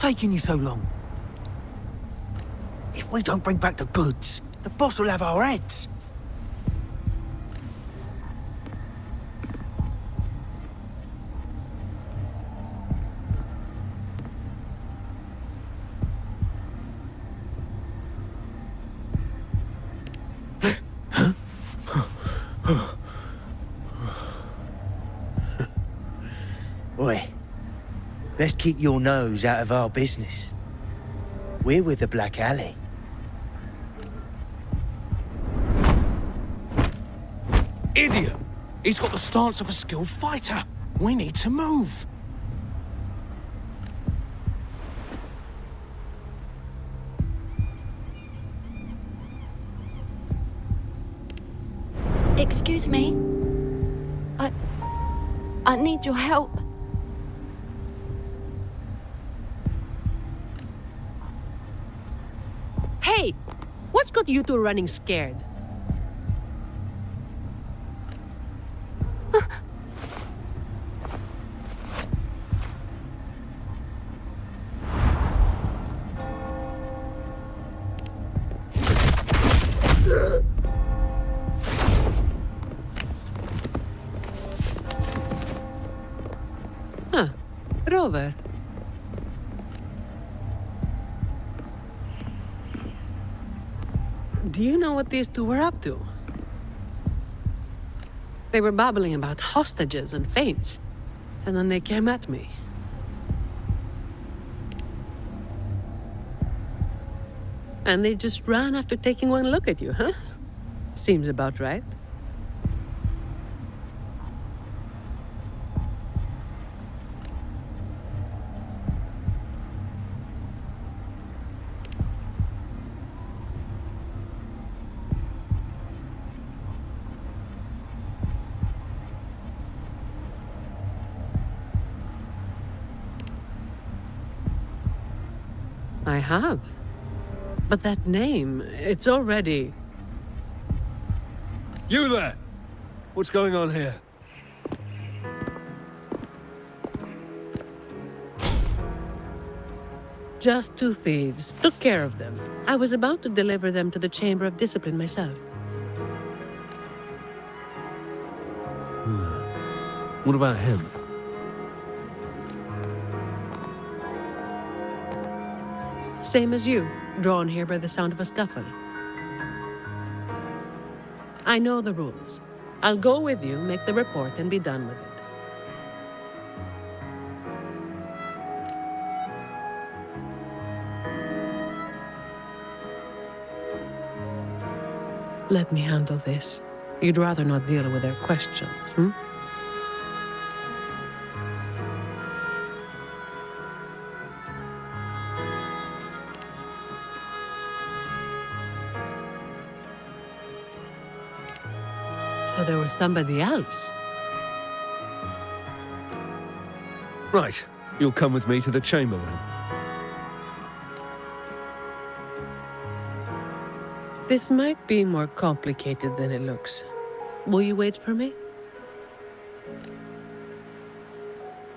taking you so long? If we don't bring back the goods, the boss will have our heads. Oi, let's keep your nose out of our business. We're with the Black Alley. Idiot! He's got the stance of a skilled fighter. We need to move. Excuse me. I need your help. Hey! What's got you two running scared? Huh. Rover. Do you know what these two were up to? They were babbling about hostages and fates, and then they came at me. And they just ran after taking one look at you, huh? Seems about right. I have. But that name, it's already... You there! What's going on here? Just two thieves. Took care of them. I was about to deliver them to the Chamber of Discipline myself. What about him? Same as you, drawn here by the sound of a scuffle. I know the rules. I'll go with you, make the report, and be done with it. Let me handle this. You'd rather not deal with their questions, hmm? So there was somebody else. Right. You'll come with me to the chamber then. This might be more complicated than it looks. Will you wait for me?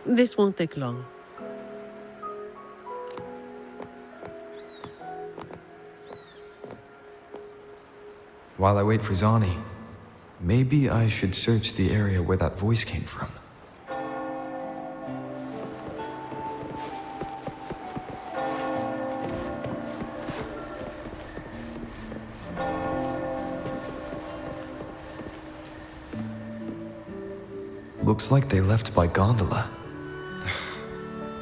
This won't take long. While I wait for Zani, maybe I should search the area where that voice came from. Looks like they left by gondola.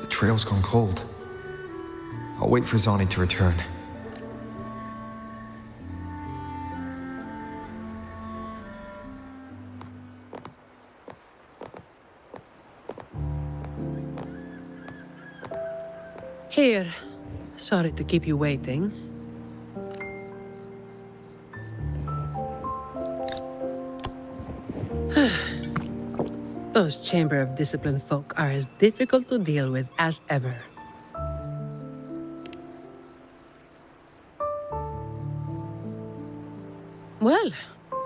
The trail's gone cold. I'll wait for Zani to return. Here. Sorry to keep you waiting. Those Chamber of Discipline folk are as difficult to deal with as ever. Well,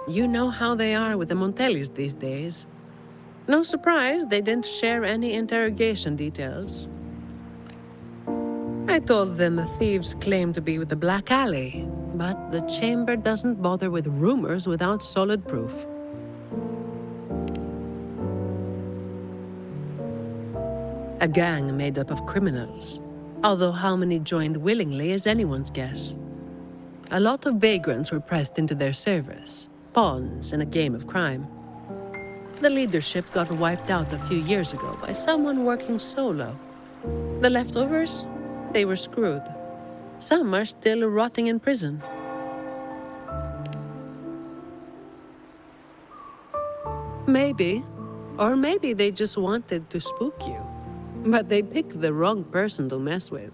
you know how they are with the Montellis these days. No surprise they didn't share any interrogation details. I told them the thieves claim to be with the Black Alley, but the chamber doesn't bother with rumors without solid proof. A gang made up of criminals, although how many joined willingly is anyone's guess. A lot of vagrants were pressed into their service, pawns in a game of crime. The leadership got wiped out a few years ago by someone working solo. The leftovers? They were screwed. Some are still rotting in prison. Maybe. Or maybe they just wanted to spook you. But they picked the wrong person to mess with.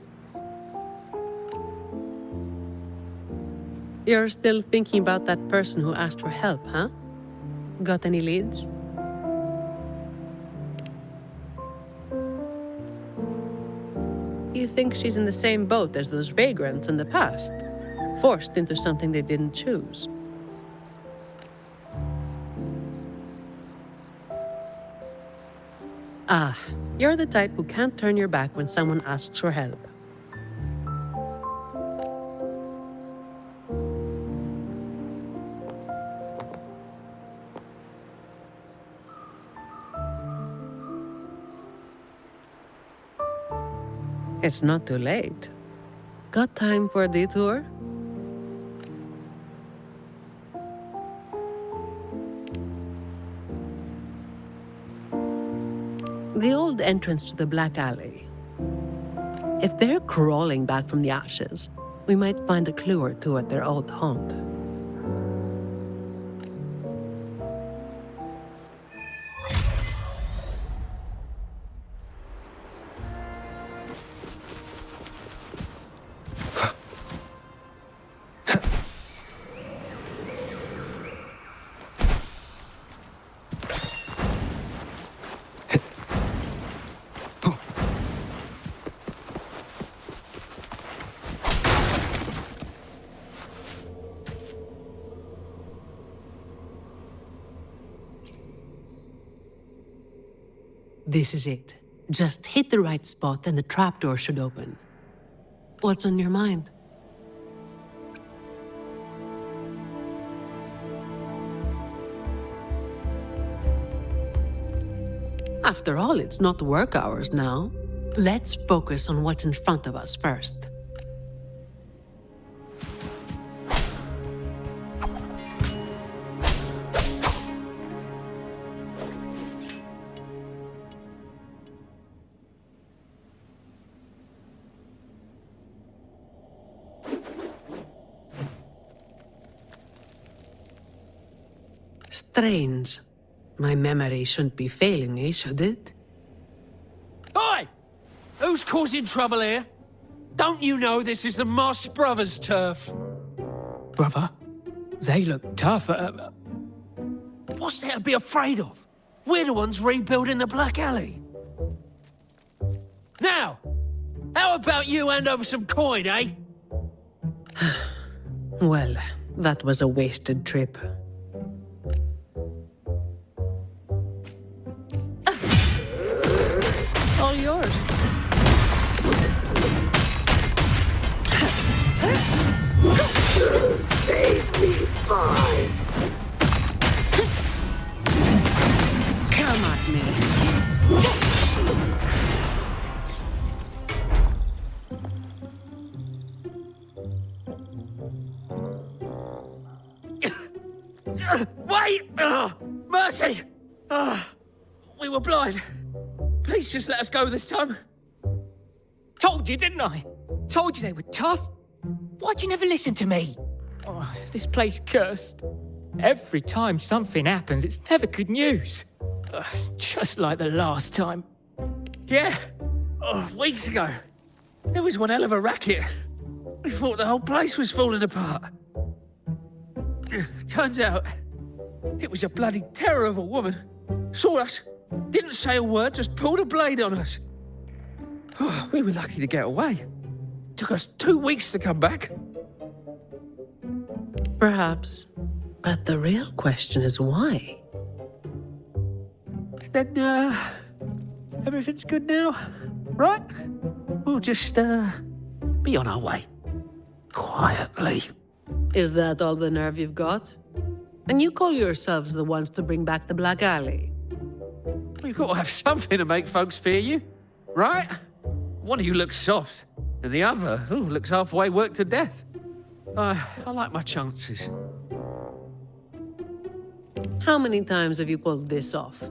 You're still thinking about that person who asked for help, huh? Got any leads? You think she's in the same boat as those vagrants in the past? Forced into something they didn't choose. Ah, you're the type who can't turn your back when someone asks for help. It's not too late. Got time for a detour? The old entrance to the Black Alley. If they're crawling back from the ashes, we might find a clue or two at their old haunt. This is it. Just hit the right spot and the trapdoor should open. What's on your mind? After all, it's not work hours now. Let's focus on what's in front of us first. Strange. My memory shouldn't be failing me, should it? Oi! Who's causing trouble here? Don't you know this is the Marsh Brothers' turf? Brother, they look tough. What's there to be afraid of? We're the ones rebuilding the Black Alley. Now, how about you hand over some coin, eh? Well, that was a wasted trip. All yours. Save me, boys. Come at me. Wait! Mercy! We were blind. Please just let us go this time. Told you, didn't I? Told you they were tough. Why'd you never listen to me? Oh, this place cursed. Every time something happens, it's never good news. Just like the last time. Yeah, weeks ago. There was one hell of a racket. We thought the whole place was falling apart. Turns out, it was a bloody terror of a woman. Saw us, didn't say a word, just pulled a blade on us. We were lucky to get away. Took us 2 weeks to come back. Perhaps. But the real question is why? Then, everything's good now, right? We'll just, be on our way. Quietly. Is that all the nerve you've got? And you call yourselves the ones to bring back the Black Alley? You've got to have something to make folks fear you, right? One of you looks soft, and the other looks halfway worked to death. I like my chances. How many times have you pulled this off?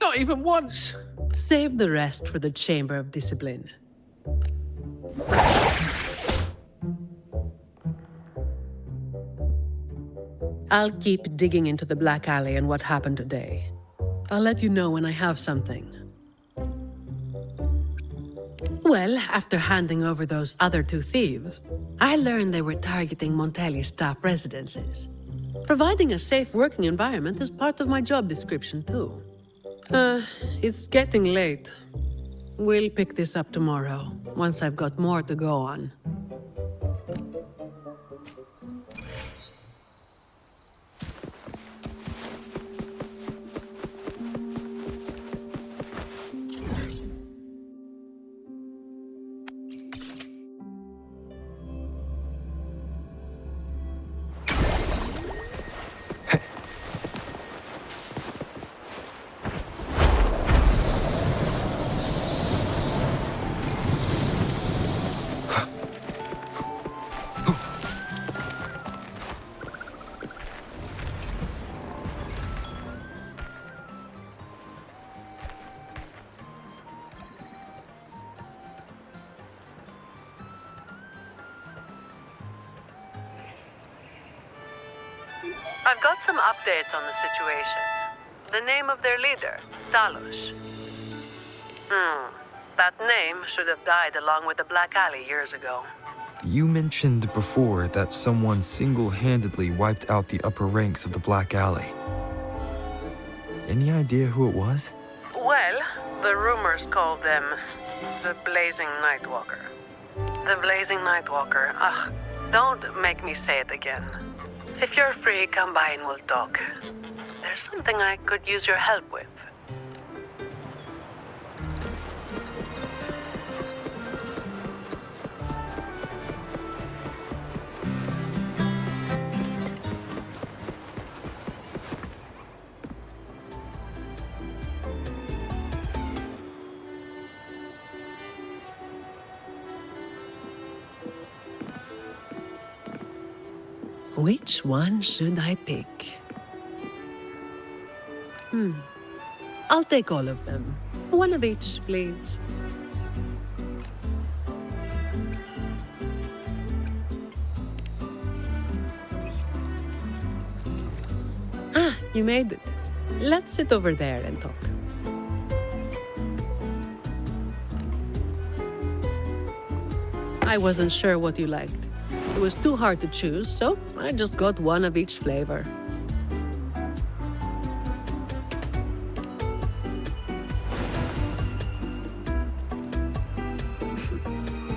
Not even once. Save the rest for the Chamber of Discipline. I'll keep digging into the Black Alley and what happened today. I'll let you know when I have something. Well, after handing over those other two thieves, I learned they were targeting Montelli's staff residences. Providing a safe working environment is part of my job description, too. It's getting late. We'll pick this up tomorrow, once I've got more to go on. I've got some updates on the situation. The name of their leader, Talos. That name should have died along with the Black Alley years ago. You mentioned before that someone single-handedly wiped out the upper ranks of the Black Alley. Any idea who it was? Well, the rumors called them the Blazing Nightwalker. The Blazing Nightwalker. Don't make me say it again. If you're free, come by and we'll talk. There's something I could use your help with. Which one should I pick? I'll take all of them. One of each, please. You made it. Let's sit over there and talk. I wasn't sure what you liked. It was too hard to choose, so I just got one of each flavor.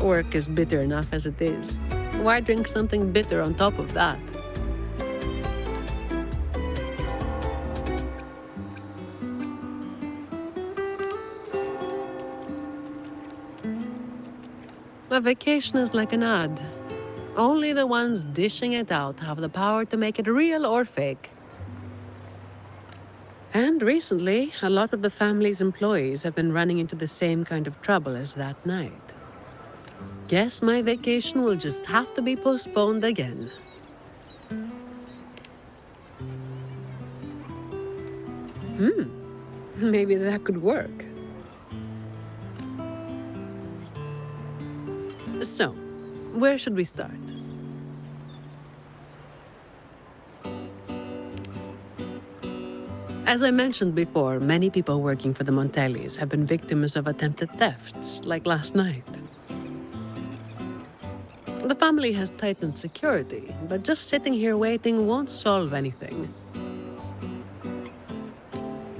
Work is bitter enough as it is. Why drink something bitter on top of that? A vacation is like an ad. Only the ones dishing it out have the power to make it real or fake. And recently, a lot of the family's employees have been running into the same kind of trouble as that night. Guess my vacation will just have to be postponed again. Maybe that could work. So, where should we start? As I mentioned before, many people working for the Montellis have been victims of attempted thefts, like last night. The family has tightened security, but just sitting here waiting won't solve anything.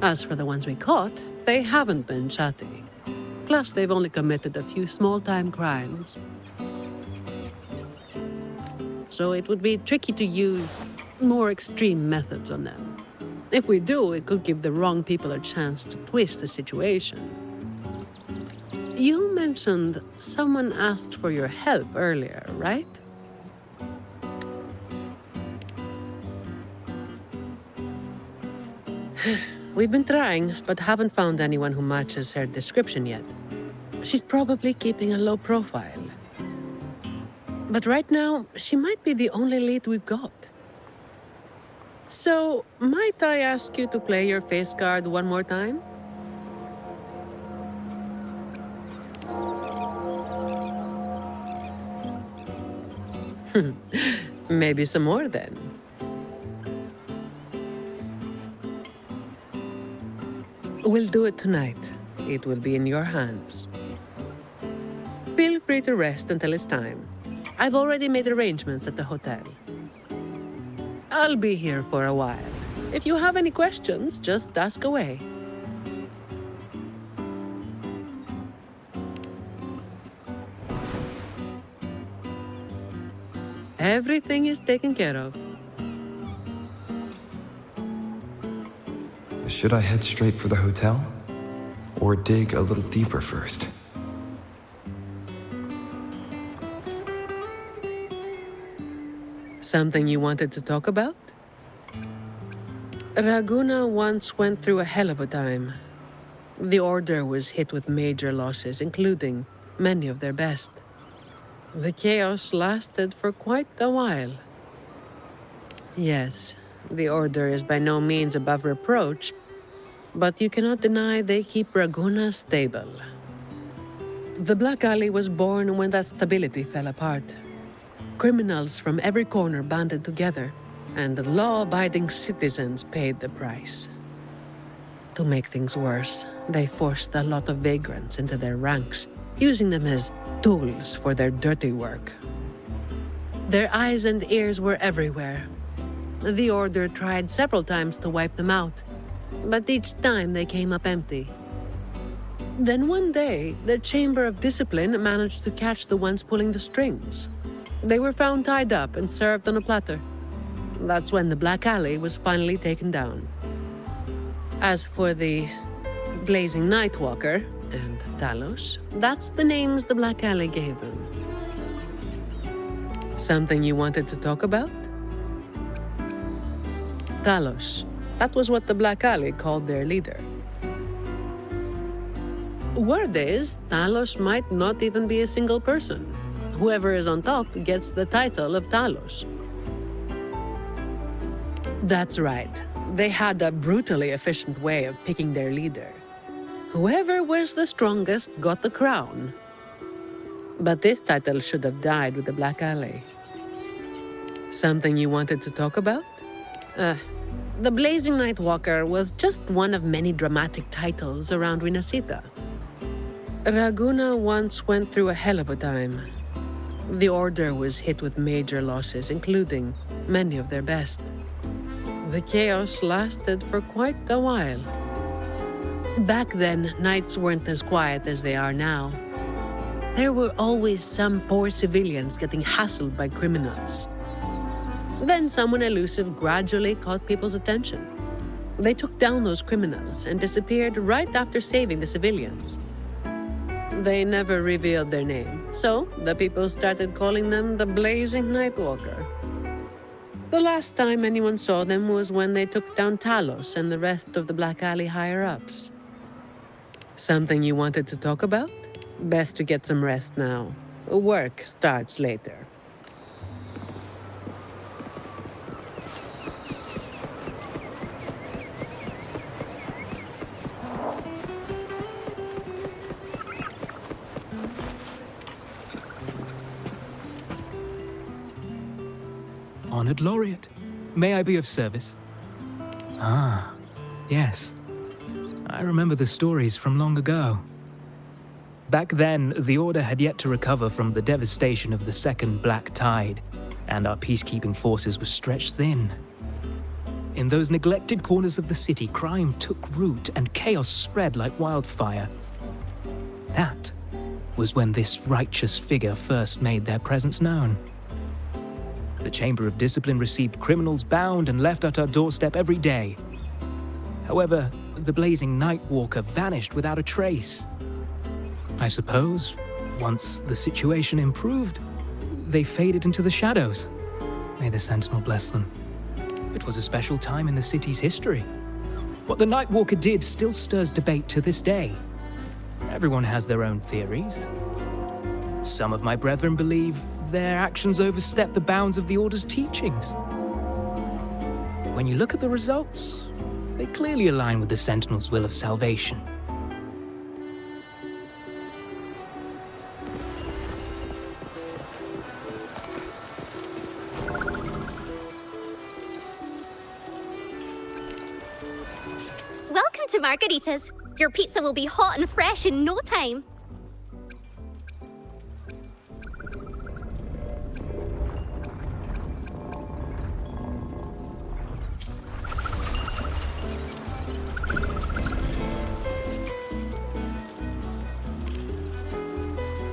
As for the ones we caught, they haven't been chatty. Plus, they've only committed a few small-time crimes. So it would be tricky to use more extreme methods on them. If we do, it could give the wrong people a chance to twist the situation. You mentioned someone asked for your help earlier, right? We've been trying, but haven't found anyone who matches her description yet. She's probably keeping a low profile. But right now, she might be the only lead we've got. So, might I ask you to play your face card one more time? Maybe some more then. We'll do it tonight. It will be in your hands. Feel free to rest until it's time. I've already made arrangements at the hotel. I'll be here for a while. If you have any questions, just ask away. Everything is taken care of. Should I head straight for the hotel? Or dig a little deeper first? Something you wanted to talk about? Raguna once went through a hell of a time. The Order was hit with major losses, including many of their best. The chaos lasted for quite a while. Yes, the Order is by no means above reproach, but you cannot deny they keep Raguna stable. The Black Alley was born when that stability fell apart. Criminals from every corner banded together, and law-abiding citizens paid the price. To make things worse, they forced a lot of vagrants into their ranks, using them as tools for their dirty work. Their eyes and ears were everywhere. The Order tried several times to wipe them out, but each time they came up empty. Then one day, the Chamber of Discipline managed to catch the ones pulling the strings. They were found tied up and served on a platter. That's when the Black Alley was finally taken down. As for the Blazing Nightwalker and Talos, that's the names the Black Alley gave them. Something you wanted to talk about? Talos. That was what the Black Alley called their leader. Word is, Talos might not even be a single person. Whoever is on top gets the title of Talos. That's right. They had a brutally efficient way of picking their leader. Whoever was the strongest got the crown. But this title should have died with the Black Alley. Something you wanted to talk about? The Blazing Nightwalker was just one of many dramatic titles around Winasita. Raguna once went through a hell of a time. The Order was hit with major losses, including many of their best. The chaos lasted for quite a while. Back then, nights weren't as quiet as they are now. There were always some poor civilians getting hassled by criminals. Then someone elusive gradually caught people's attention. They took down those criminals and disappeared right after saving the civilians. They never revealed their name, so the people started calling them the Blazing Nightwalker. The last time anyone saw them was when they took down Talos and the rest of the Black Alley higher-ups. Something you wanted to talk about? Best to get some rest now. Work starts later. Honored Laureate, may I be of service? Ah, yes. I remember the stories from long ago. Back then, the Order had yet to recover from the devastation of the Second Black Tide, and our peacekeeping forces were stretched thin. In those neglected corners of the city, crime took root and chaos spread like wildfire. That was when this righteous figure first made their presence known. The Chamber of Discipline received criminals bound and left at our doorstep every day. However, the Blazing Nightwalker vanished without a trace. I suppose, once the situation improved, they faded into the shadows. May the Sentinel bless them. It was a special time in the city's history. What the Nightwalker did still stirs debate to this day. Everyone has their own theories. Some of my brethren believe their actions overstep the bounds of the Order's teachings. When you look at the results, they clearly align with the Sentinel's will of salvation. Welcome to Margarita's. Your pizza will be hot and fresh in no time.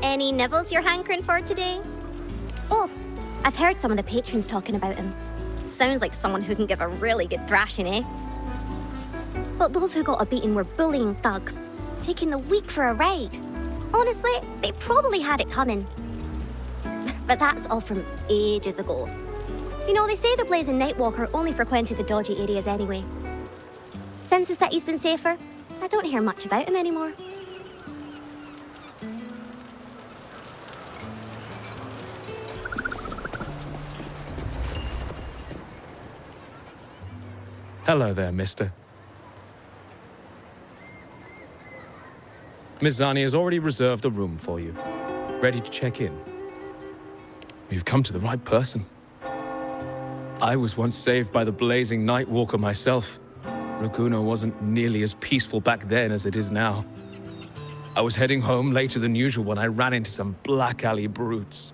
Any nibbles you're hankering for today? Oh, I've heard some of the patrons talking about him. Sounds like someone who can give a really good thrashing, eh? But those who got a beating were bullying thugs, taking the weak for a ride. Honestly, they probably had it coming. But that's all from ages ago. You know, they say the Blazing Nightwalker only frequented the dodgy areas anyway. Since the city's been safer, I don't hear much about him anymore. Hello there, mister. Miss Zani has already reserved a room for you. Ready to check in. You've come to the right person. I was once saved by the blazing Nightwalker myself. Raguno wasn't nearly as peaceful back then as it is now. I was heading home later than usual when I ran into some black alley brutes.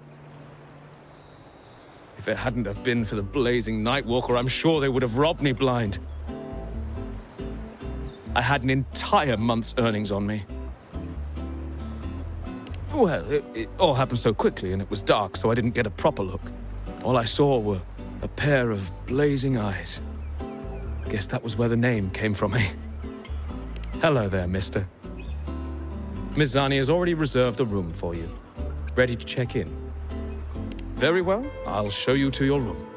If it hadn't have been for the blazing Nightwalker, I'm sure they would have robbed me blind. I had an entire month's earnings on me. Well, it all happened so quickly and it was dark, so I didn't get a proper look. All I saw were a pair of blazing eyes. Guess that was where the name came from, eh? Hello there, mister. Miss Zani has already reserved a room for you. Ready to check in. Very well, I'll show you to your room.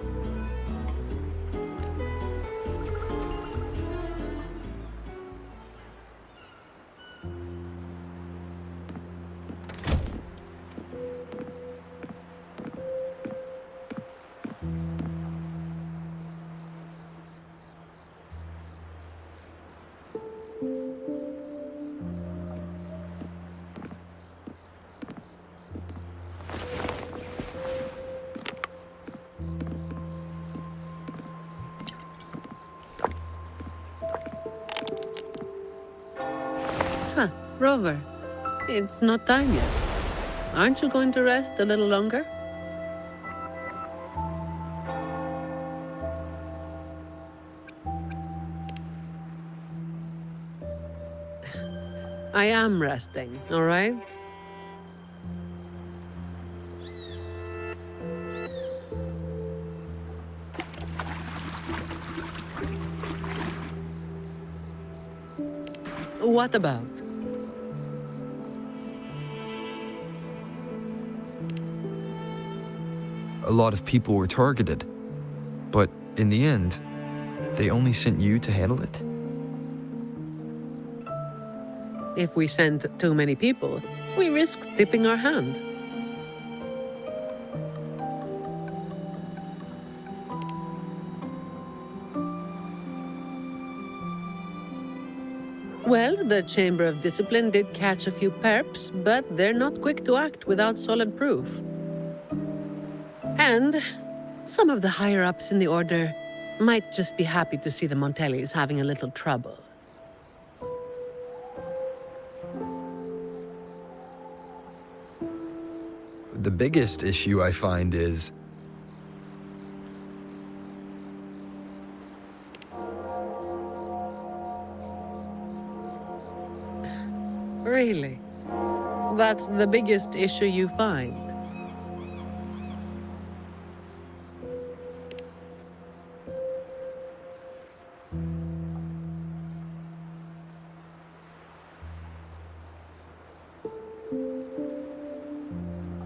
Rover, it's not time yet. Aren't you going to rest a little longer? I am resting, all right? What about? A lot of people were targeted, but in the end, they only sent you to handle it? If we send too many people, we risk tipping our hand. Well, the Chamber of Discipline did catch a few perps, but they're not quick to act without solid proof. And some of the higher-ups in the Order might just be happy to see the Montellis having a little trouble. The biggest issue I find is Really? That's the biggest issue you find?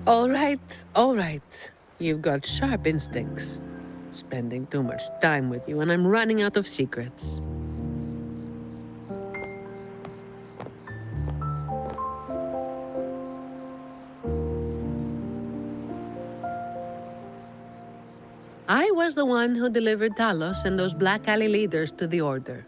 All right, all right. You've got sharp instincts. Spending too much time with you, and I'm running out of secrets. I was the one who delivered Talos and those Black Alley leaders to the Order.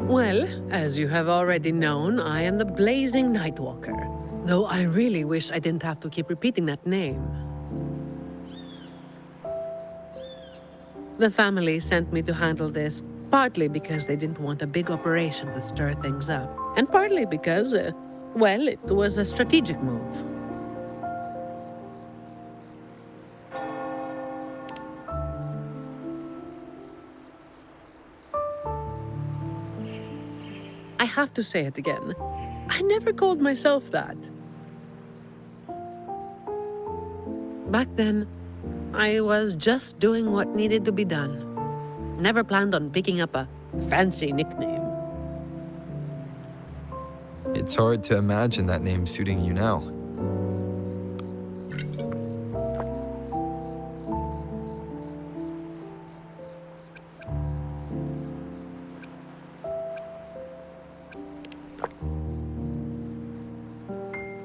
Well, as you have already known, I am the Blazing Nightwalker. Though I really wish I didn't have to keep repeating that name. The family sent me to handle this, partly because they didn't want a big operation to stir things up, and partly because, well, it was a strategic move. I have to say it again. I never called myself that. Back then, I was just doing what needed to be done. Never planned on picking up a fancy nickname. It's hard to imagine that name suiting you now.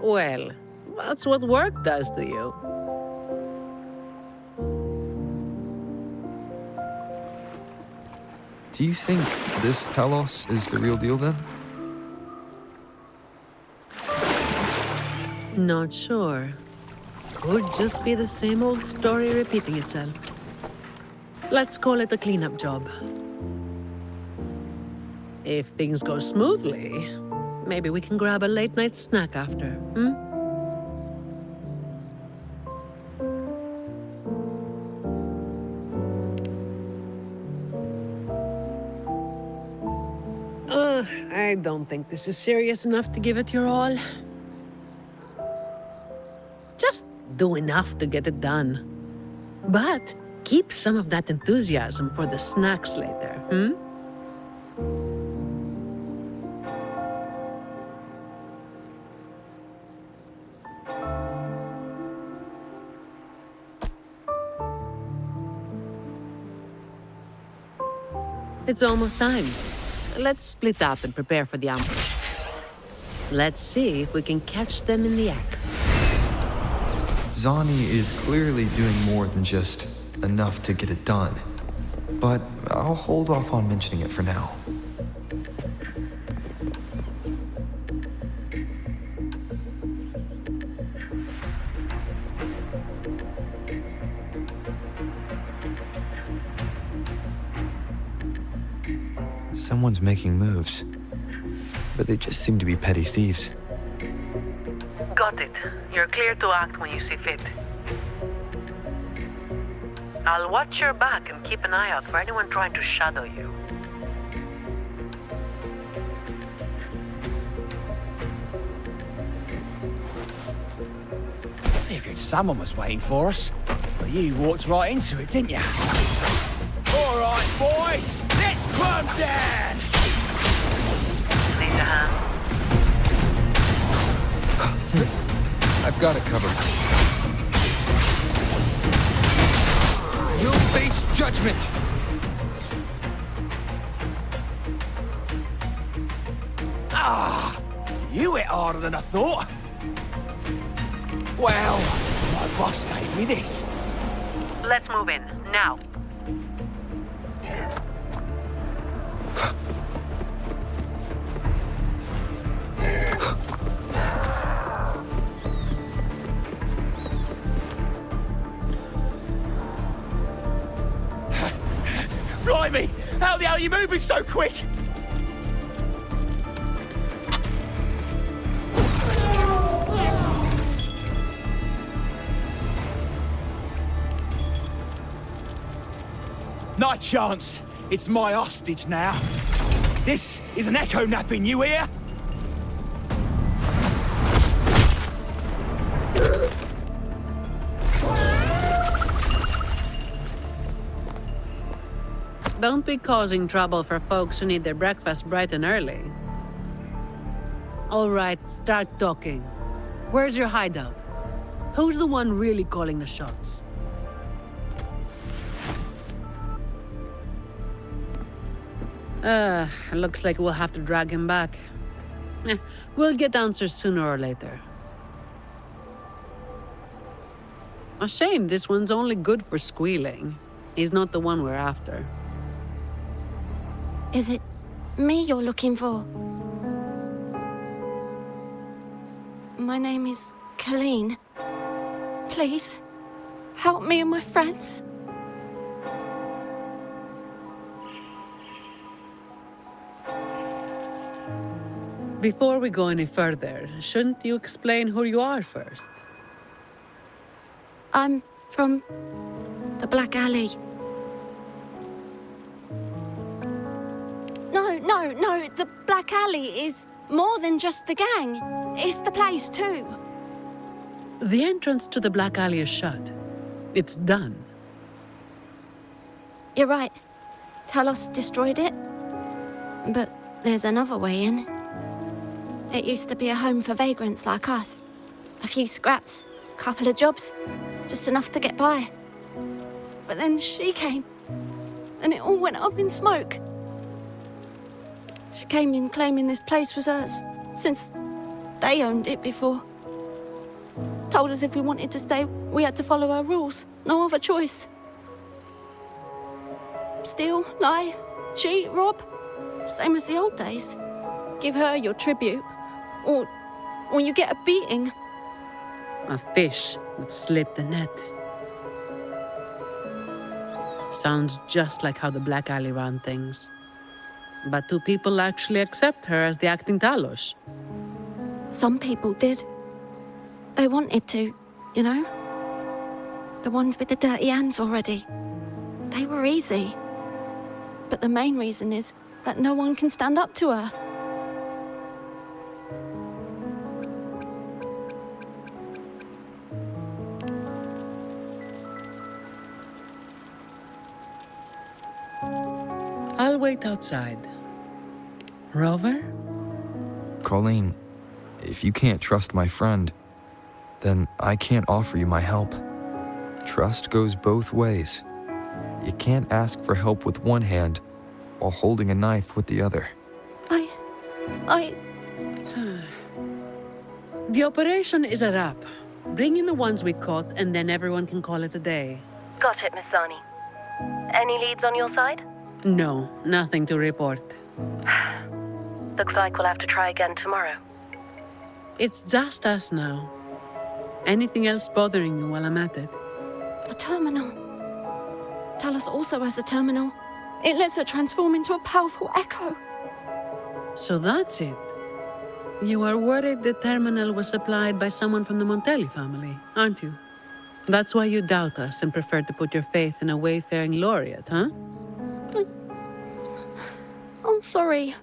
Well, that's what work does to you. Do you think this Talos is the real deal then? Not sure. Could just be the same old story repeating itself. Let's call it a cleanup job. If things go smoothly, maybe we can grab a late-night snack after, hmm? I don't think this is serious enough to give it your all. Just do enough to get it done. But keep some of that enthusiasm for the snacks later, hmm? It's almost time. Let's split up and prepare for the ambush. Let's see if we can catch them in the act. Zani is clearly doing more than just enough to get it done. But I'll hold off on mentioning it for now. Someone's making moves, but they just seem to be petty thieves. Got it. You're clear to act when you see fit. I'll watch your back and keep an eye out for anyone trying to shadow you. Figured someone was waiting for us, but you walked right into it, didn't you? All right, boys, let's put 'em down! Need a hand? I've got it covered. You'll face judgment! Ah, you hit harder than I thought. Well, my boss gave me this. Let's move in, now. Blimey, how the hell are you moving so quick? Not a chance. It's my hostage now. This is an echo napping, you hear? Don't be causing trouble for folks who need their breakfast bright and early. All right, start talking. Where's your hideout? Who's the one really calling the shots? Looks like we'll have to drag him back. We'll get answers sooner or later. A shame this one's only good for squealing. He's not the one we're after. Is it me you're looking for? My name is Colleen. Please, help me and my friends. Before we go any further, shouldn't you explain who you are first? I'm from the Black Alley. No, the Black Alley is more than just the gang. It's the place too. The entrance to the Black Alley is shut. It's done. You're right. Talos destroyed it. But there's another way in. It used to be a home for vagrants like us. A few scraps, couple of jobs, just enough to get by. But then she came, and it all went up in smoke. She came in claiming this place was hers, since they owned it before. Told us if we wanted to stay, we had to follow her rules. No other choice. Steal, lie, cheat, rob. Same as the old days. Give her your tribute, or you get a beating. A fish that slipped the net. Sounds just like how the Black Alley ran things. But do people actually accept her as the acting Talos? Some people did. They wanted to, you know? The ones with the dirty hands already. They were easy. But the main reason is that no one can stand up to her. I'll wait outside. Rover? Colleen, if you can't trust my friend, then I can't offer you my help. Trust goes both ways. You can't ask for help with one hand while holding a knife with the other. The operation is a wrap. Bring in the ones we caught, and then everyone can call it a day. Got it, Miss Zani. Any leads on your side? No, nothing to report. Looks like we'll have to try again tomorrow. It's just us now. Anything else bothering you while I'm at it? A terminal. Talos also has a terminal. It lets her transform into a powerful echo. So that's it. You are worried the terminal was supplied by someone from the Montelli family, aren't you? That's why you doubt us and prefer to put your faith in a wayfaring laureate, huh? I'm sorry.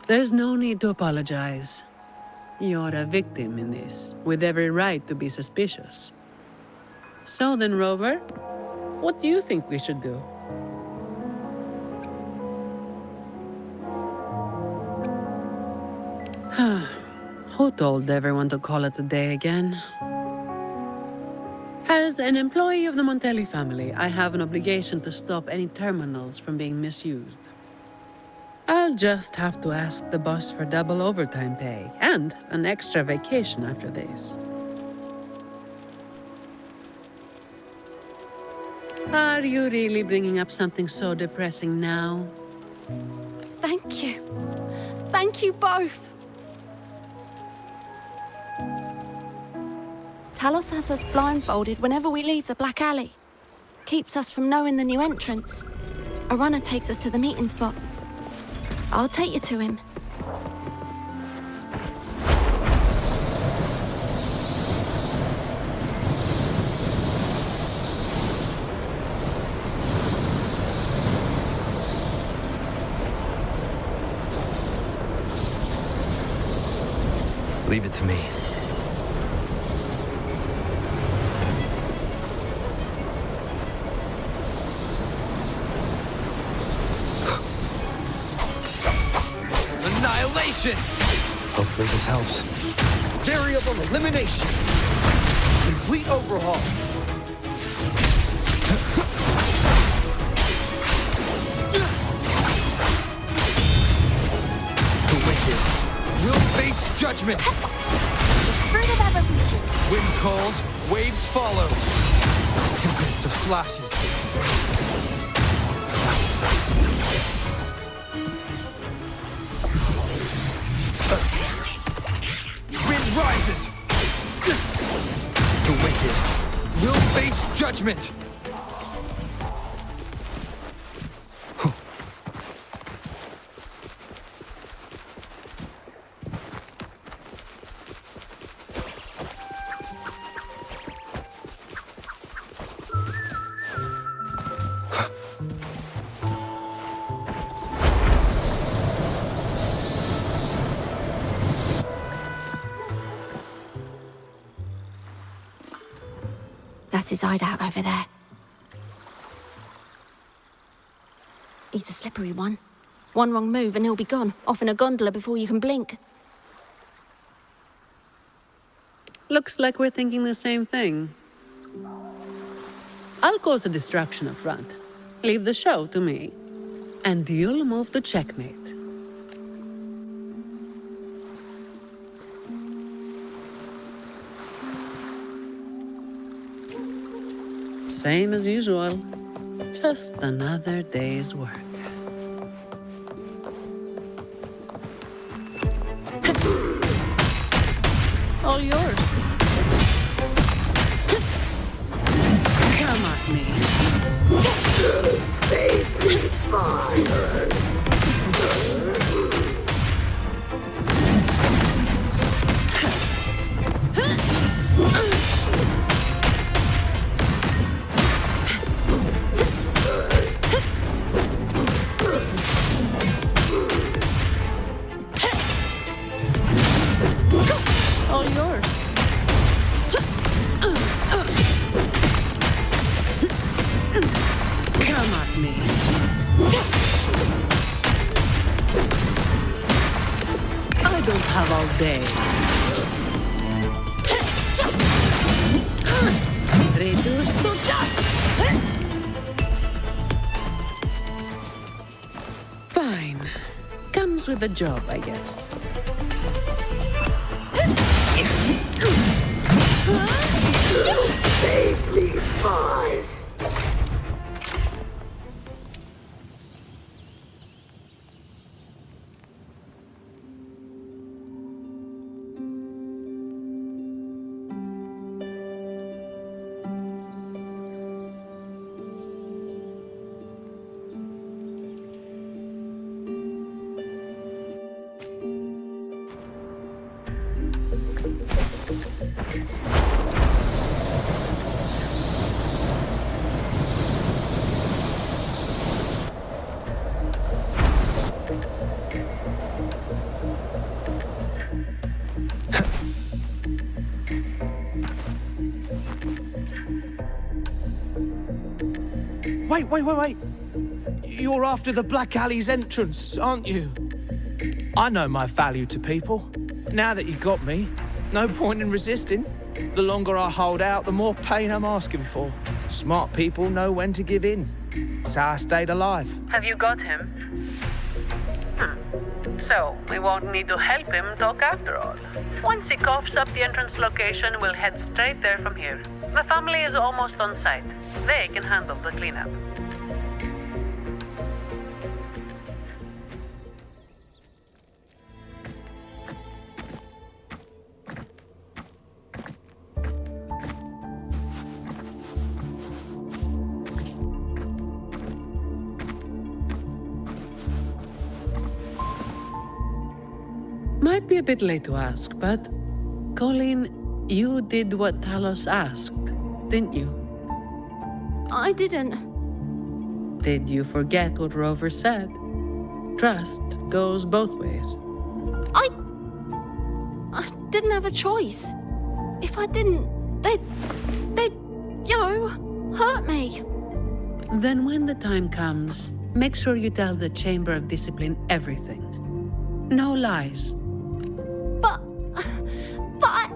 There's no need to apologize. You're a victim in this, with every right to be suspicious. So then, Rover, what do you think we should do? Who told everyone to call it a day again? As an employee of the Montelli family, I have an obligation to stop any terminals from being misused. I'll just have to ask the boss for double overtime pay and an extra vacation after this. Are you really bringing up something so depressing now? Thank you. Thank you both. Talos has us blindfolded whenever we leave the Black Alley. Keeps us from knowing the new entrance. A runner takes us to the meeting spot. I'll take you to him. Leave it to me. Annihilation! Hopefully this helps. Variable elimination! Complete overhaul! The wicked will face judgment! Fruit of evolution. Wind calls, waves follow. Tempest of slashes. Wind rises. The wicked will face judgment. That's his hideout over there. He's a slippery one. One wrong move and he'll be gone, off in a gondola before you can blink. Looks like we're thinking the same thing. I'll cause a distraction up front. Leave the show to me. And you'll move to checkmate. Same as usual. Just another day's work. All yours. Come at me. Safely fired. All yours. Come at me. I don't have all day. Reduce to dust. Fine. Comes with the job, I guess. Safely fired. Wait. You're after the Black Alley's entrance, aren't you? I know my value to people. Now that you got me, no point in resisting. The longer I hold out, the more pain I'm asking for. Smart people know when to give in. So I stayed alive. Have you got him? So, we won't need to help him talk after all. Once he coughs up the entrance location, we'll head straight there from here. The family is almost on site. They can handle the cleanup. Might be a bit late to ask, but Colleen, you did what Talos asked, didn't you? I didn't. Did you forget what Rover said? Trust goes both ways. I didn't have a choice. If I didn't, they'd, hurt me. Then when the time comes, make sure you tell the Chamber of Discipline everything. No lies. But I...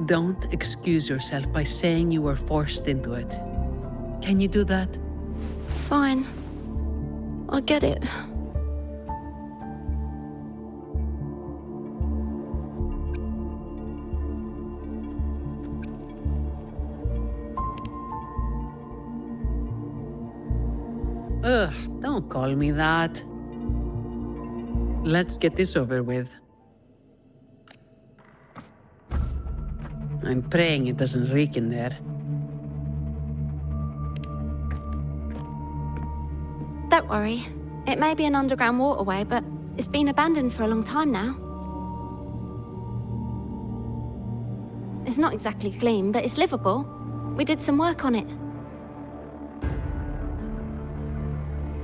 Don't excuse yourself by saying you were forced into it. Can you do that? Fine. I get it. Ugh, don't call me that. Let's get this over with. I'm praying it doesn't reek in there. Don't worry. It may be an underground waterway, but it's been abandoned for a long time now. It's not exactly clean, but it's livable. We did some work on it.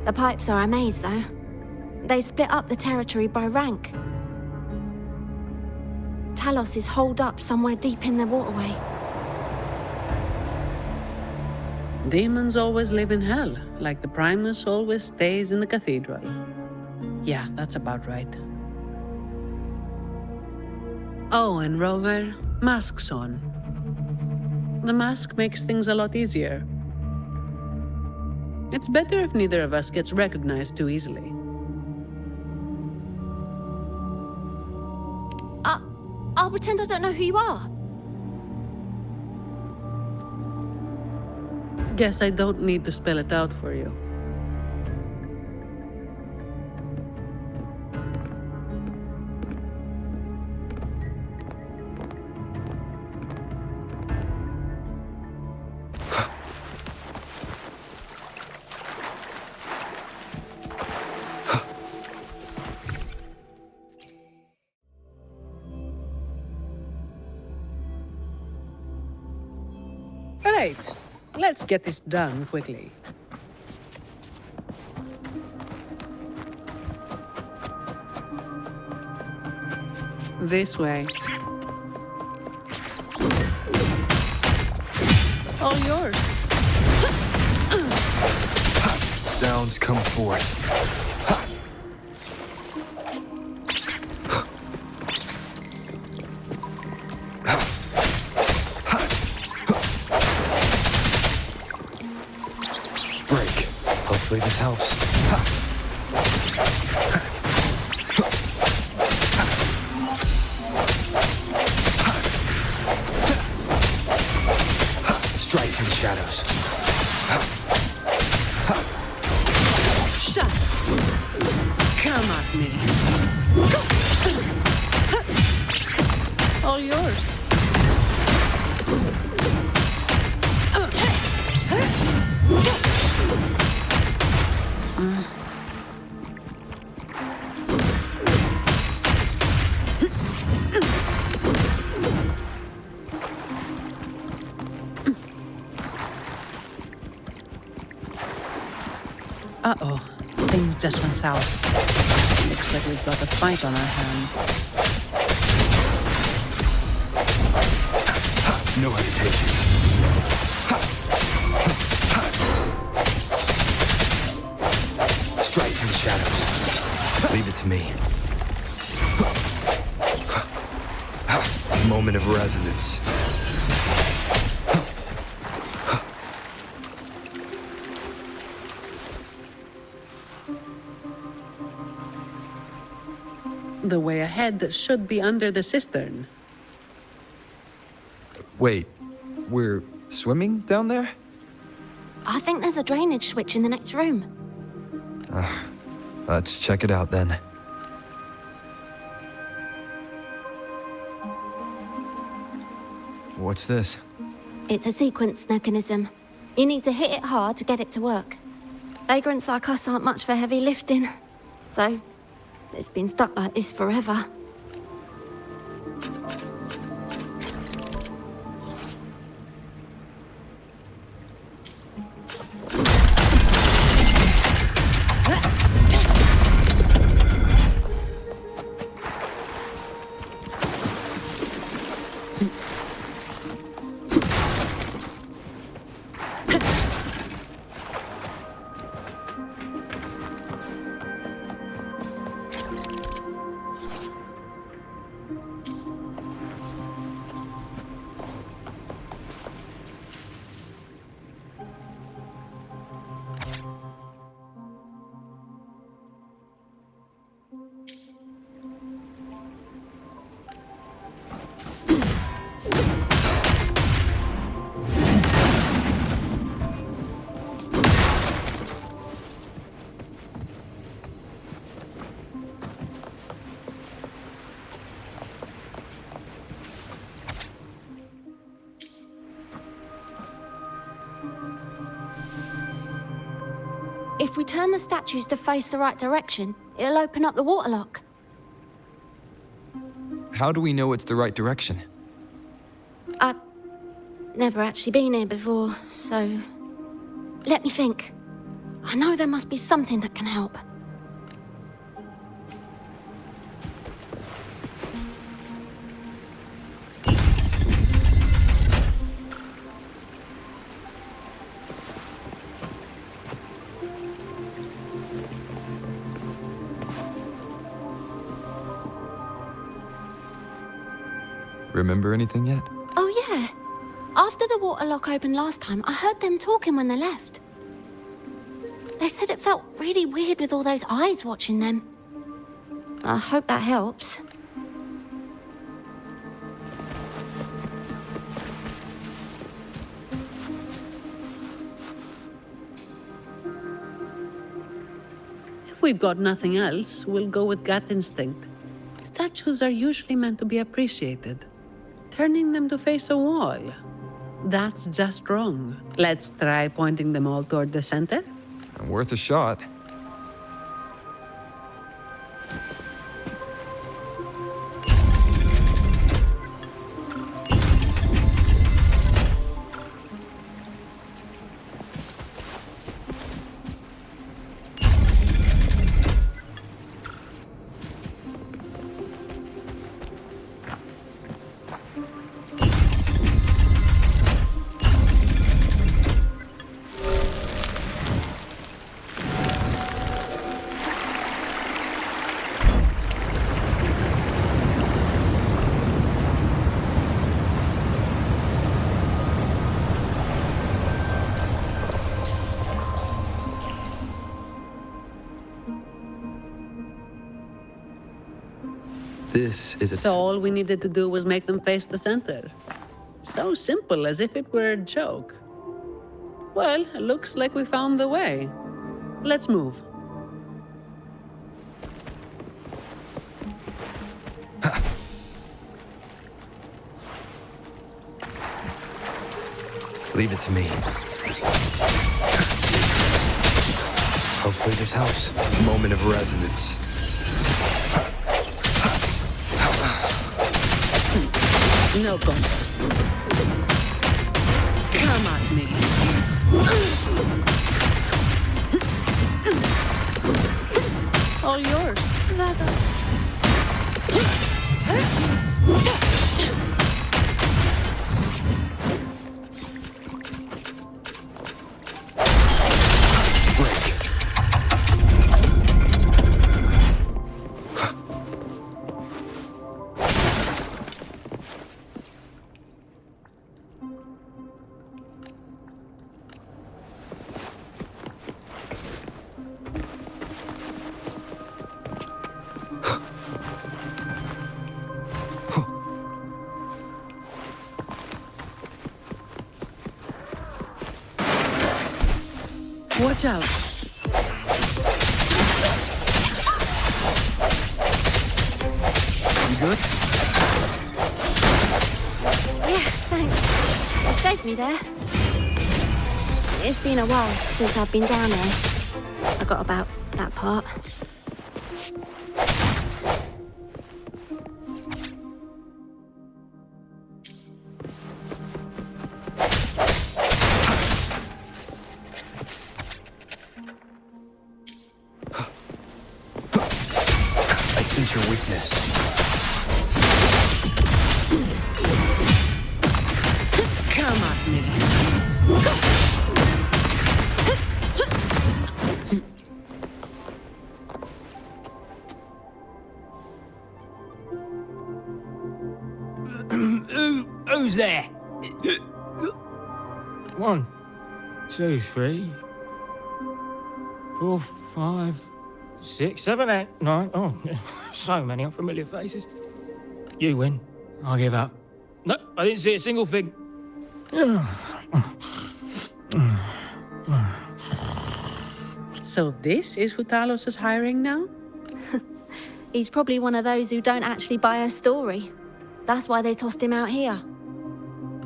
The pipes are a maze, though. They split up the territory by rank. Talos is holed up somewhere deep in the waterway. Demons always live in hell, like the Primus always stays in the cathedral. Yeah, that's about right. Oh, and Rover, mask's on. The mask makes things a lot easier. It's better if neither of us gets recognized too easily. I'll pretend I don't know who you are. Guess I don't need to spell it out for you. Right, let's get this done quickly. This way. All yours. Sounds come forth. Break. Hopefully this helps. Strike from the shadows. Shut up. Come at me. All yours. Uh-oh. Things just went south. Looks like we've got a fight on our hands. No hesitation. Strike from the shadows. Leave it to me. Moment of resonance. The way ahead should be under the cistern. Wait, we're swimming down there? I think there's a drainage switch in the next room. Let's check it out then. What's this? It's a sequence mechanism. You need to hit it hard to get it to work. Vagrants like us aren't much for heavy lifting, so it's been stuck like this forever. If we turn the statues to face the right direction, it'll open up the waterlock. How do we know it's the right direction? I've never actually been here before, so... Let me think. I know there must be something that can help. Remember anything yet? Oh yeah. After the waterlock opened last time, I heard them talking when they left. They said it felt really weird with all those eyes watching them. I hope that helps. If we've got nothing else, we'll go with gut instinct. Statues are usually meant to be appreciated. Turning them to face a wall, that's just wrong. Let's try pointing them all toward the center. Worth a shot. This is So all we needed to do was make them face the center. So simple, as if it were a joke. Well, it looks like we found the way. Let's move. Leave it to me. Hopefully this helps. Moment of resonance. No contest. Come at me. All yours. Watch out. You good? Yeah, thanks. You saved me there. It's been a while since I've been down there. I forgot about that part. Your weakness. Come at me. Who's there? 1, 2, 3, 4, 5, 6, 7, 8, 9. Oh, so many unfamiliar faces. You win. I give up. No, I didn't see a single thing. So this is who Talos is hiring now? He's probably one of those who don't actually buy a story. That's why they tossed him out here.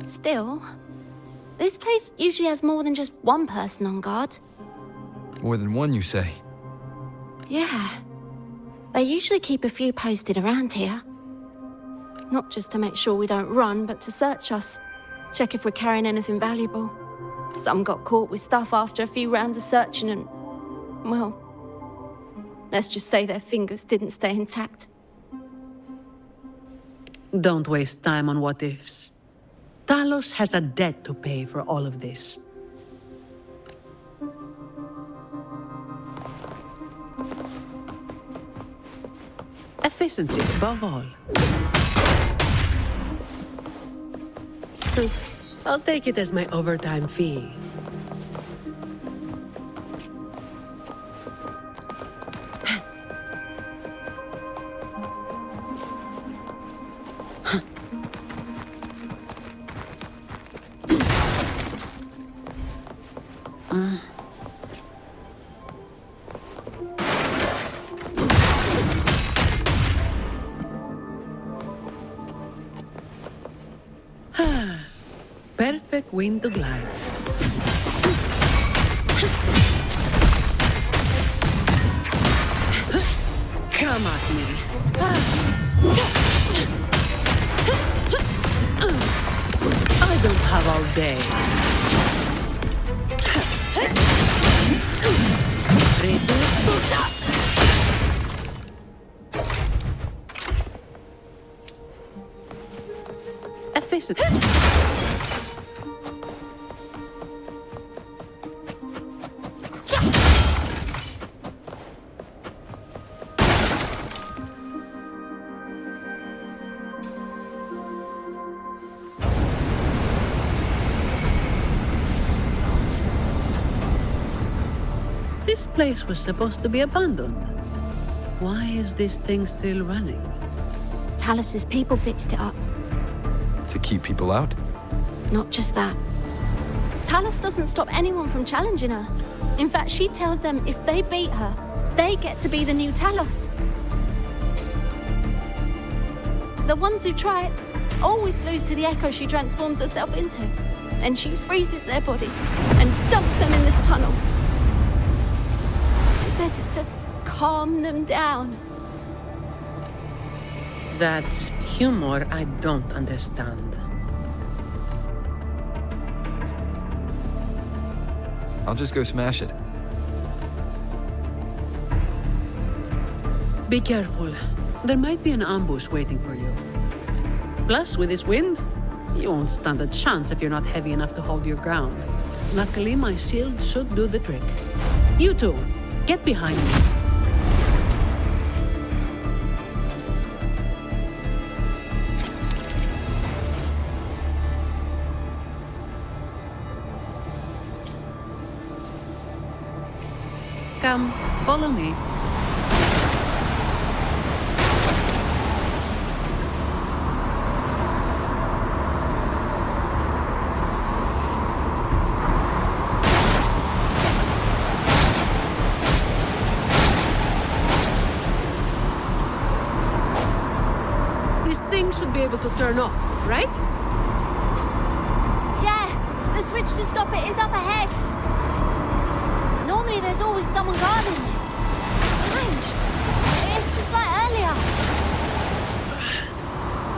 Still, this place usually has more than just one person on guard. More than one, you say? Yeah. They usually keep a few posted around here. Not just to make sure we don't run, but to search us. Check if we're carrying anything valuable. Some got caught with stuff after a few rounds of searching and... well... let's just say their fingers didn't stay intact. Don't waste time on what-ifs. Talos has a debt to pay for all of this. Efficiency, above all. I'll take it as my overtime fee. Perfect wind to glide. Come at me. I don't have all day. Reduce to dust. Efficient. This place was supposed to be abandoned. Why is this thing still running? Talos's people fixed it up. To keep people out? Not just that. Talos doesn't stop anyone from challenging her. In fact, she tells them if they beat her, they get to be the new Talos. The ones who try it always lose to the echo she transforms herself into. Then she freezes their bodies and dumps them in this tunnel. She says it's to calm them down. That's humor I don't understand. I'll just go smash it. Be careful. There might be an ambush waiting for you. Plus, with this wind, you won't stand a chance if you're not heavy enough to hold your ground. Luckily, my shield should do the trick. You two, get behind me. Come, follow me. This thing should be able to turn off, right? Yeah, the switch to stop it is up ahead. Normally there's always someone guarding this. Strange. It's just like earlier.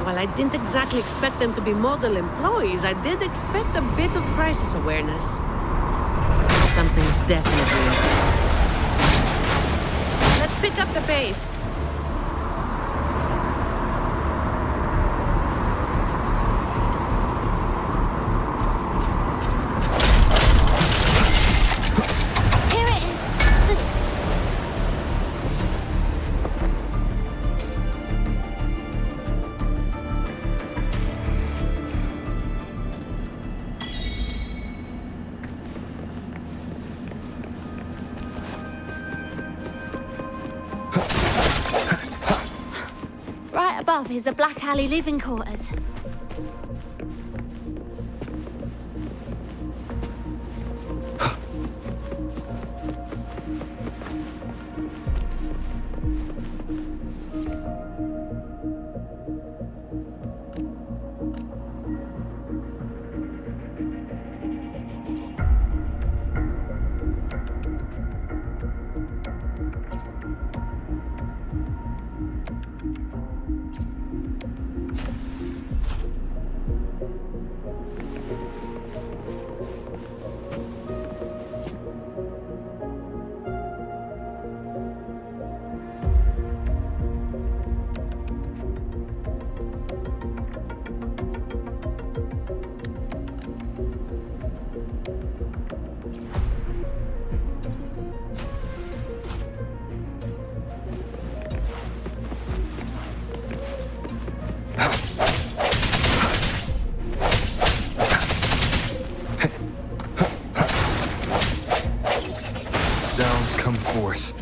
Well, I didn't exactly expect them to be model employees. I did expect a bit of crisis awareness. Something's definitely up. Let's pick up the pace. Right above is the Black Alley living quarters. come forth.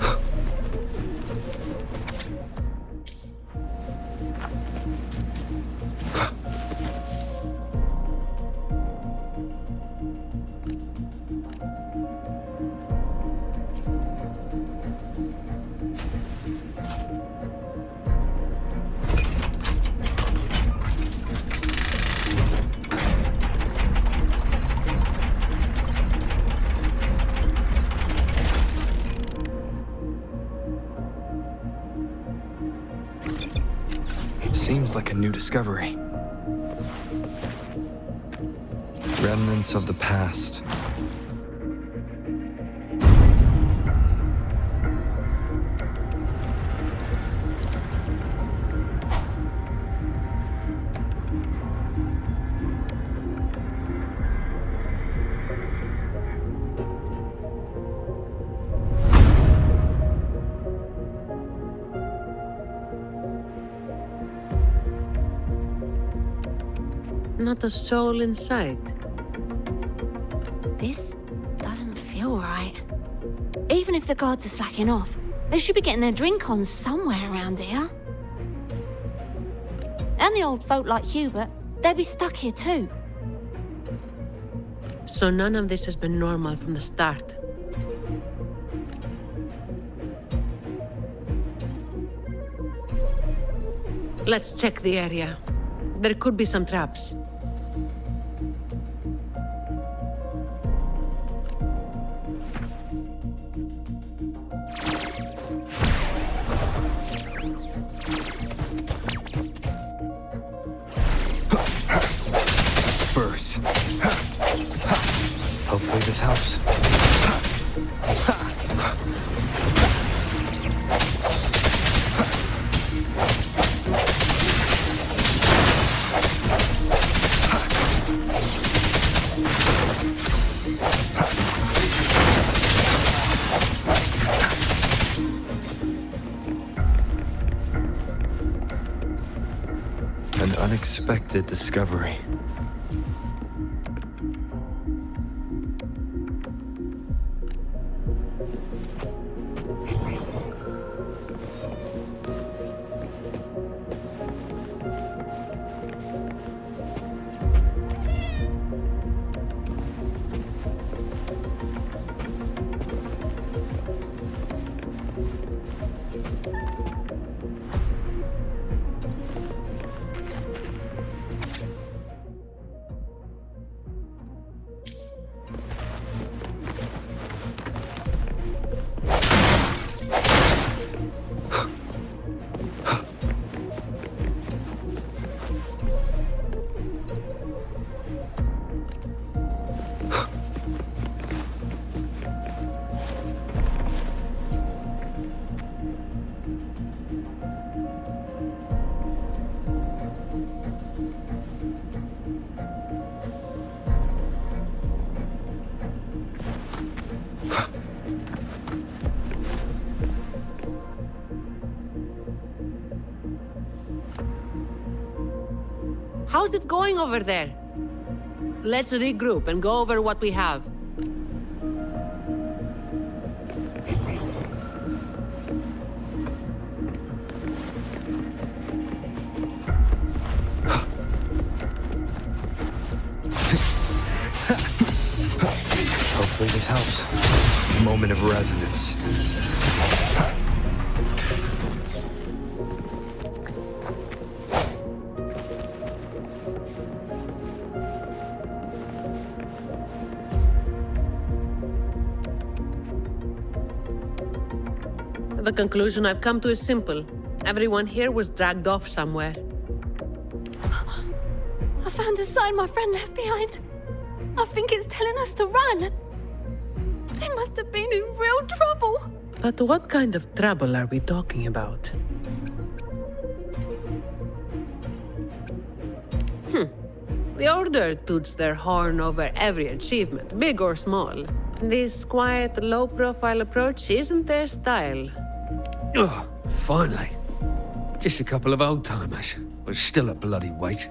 Seems like a new discovery. Remnants of the past. Not a soul in sight. This doesn't feel right. Even if the guards are slacking off, they should be getting their drink on somewhere around here. And the old folk like Hubert, they'll be stuck here too. So none of this has been normal from the start. Let's check the area. There could be some traps. Disperse. Hopefully this helps. An unexpected discovery. How's it going over there? Let's regroup and go over what we have. Hopefully this helps. Moment of resonance. The conclusion I've come to is simple. Everyone here was dragged off somewhere. I found a sign my friend left behind. I think it's telling us to run. They must have been in real trouble. But what kind of trouble are we talking about? The Order toots their horn over every achievement, big or small. This quiet, low-profile approach isn't their style. Oh, finally. Just a couple of old-timers, but still a bloody weight.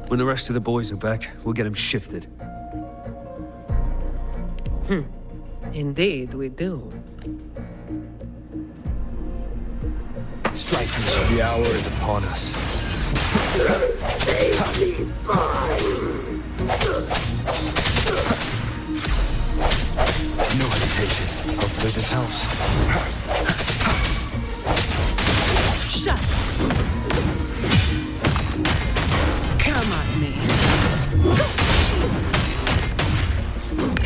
When the rest of the boys are back, we'll get them shifted. Indeed, we do. Strikers, the hour is upon us. No hesitation. Hopefully this helps. Shut. Come at me.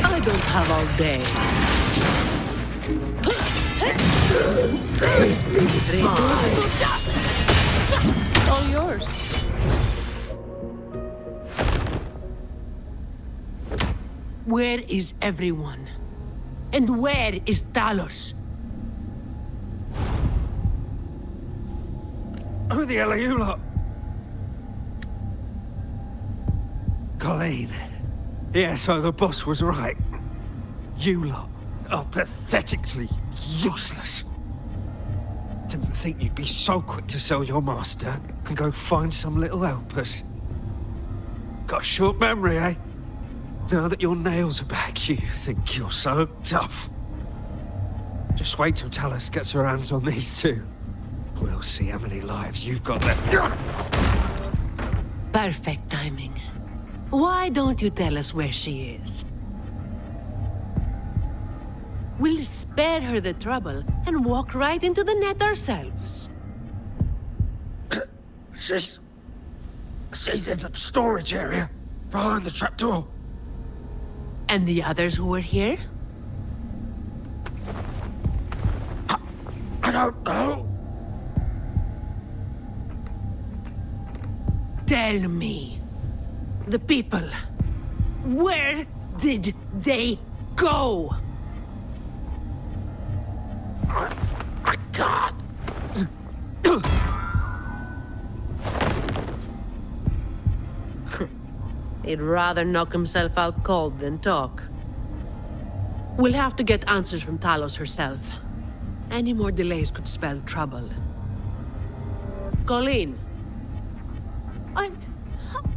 I don't have all day. Reduce to dust. All yours. Where is everyone? And where is Talos? Who the hell are you lot? Colleen. Yeah, so the boss was right. You lot are pathetically useless. Didn't think you'd be so quick to sell your master and go find some little helpers. Got a short memory, eh? Now that your nails are back, you think you're so tough. Just wait till Talos gets her hands on these two. We'll see how many lives you've got left. Perfect timing. Why don't you tell us where she is? We'll spare her the trouble and walk right into the net ourselves. She's in the storage area, behind the trapdoor. And the others who were here? I don't know. Tell me. The people. Where did they go? I can't. He'd rather knock himself out cold than talk. We'll have to get answers from Talos herself. Any more delays could spell trouble. Colleen.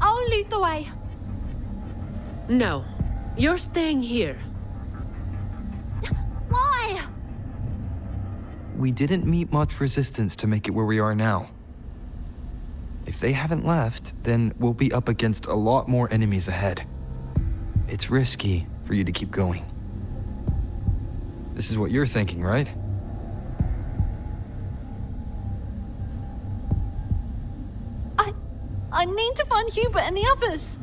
I'll lead the way. No. You're staying here. Why? We didn't meet much resistance to make it where we are now. If they haven't left, then we'll be up against a lot more enemies ahead. It's risky for you to keep going. This is what you're thinking, right? I need to find Hubert and the others.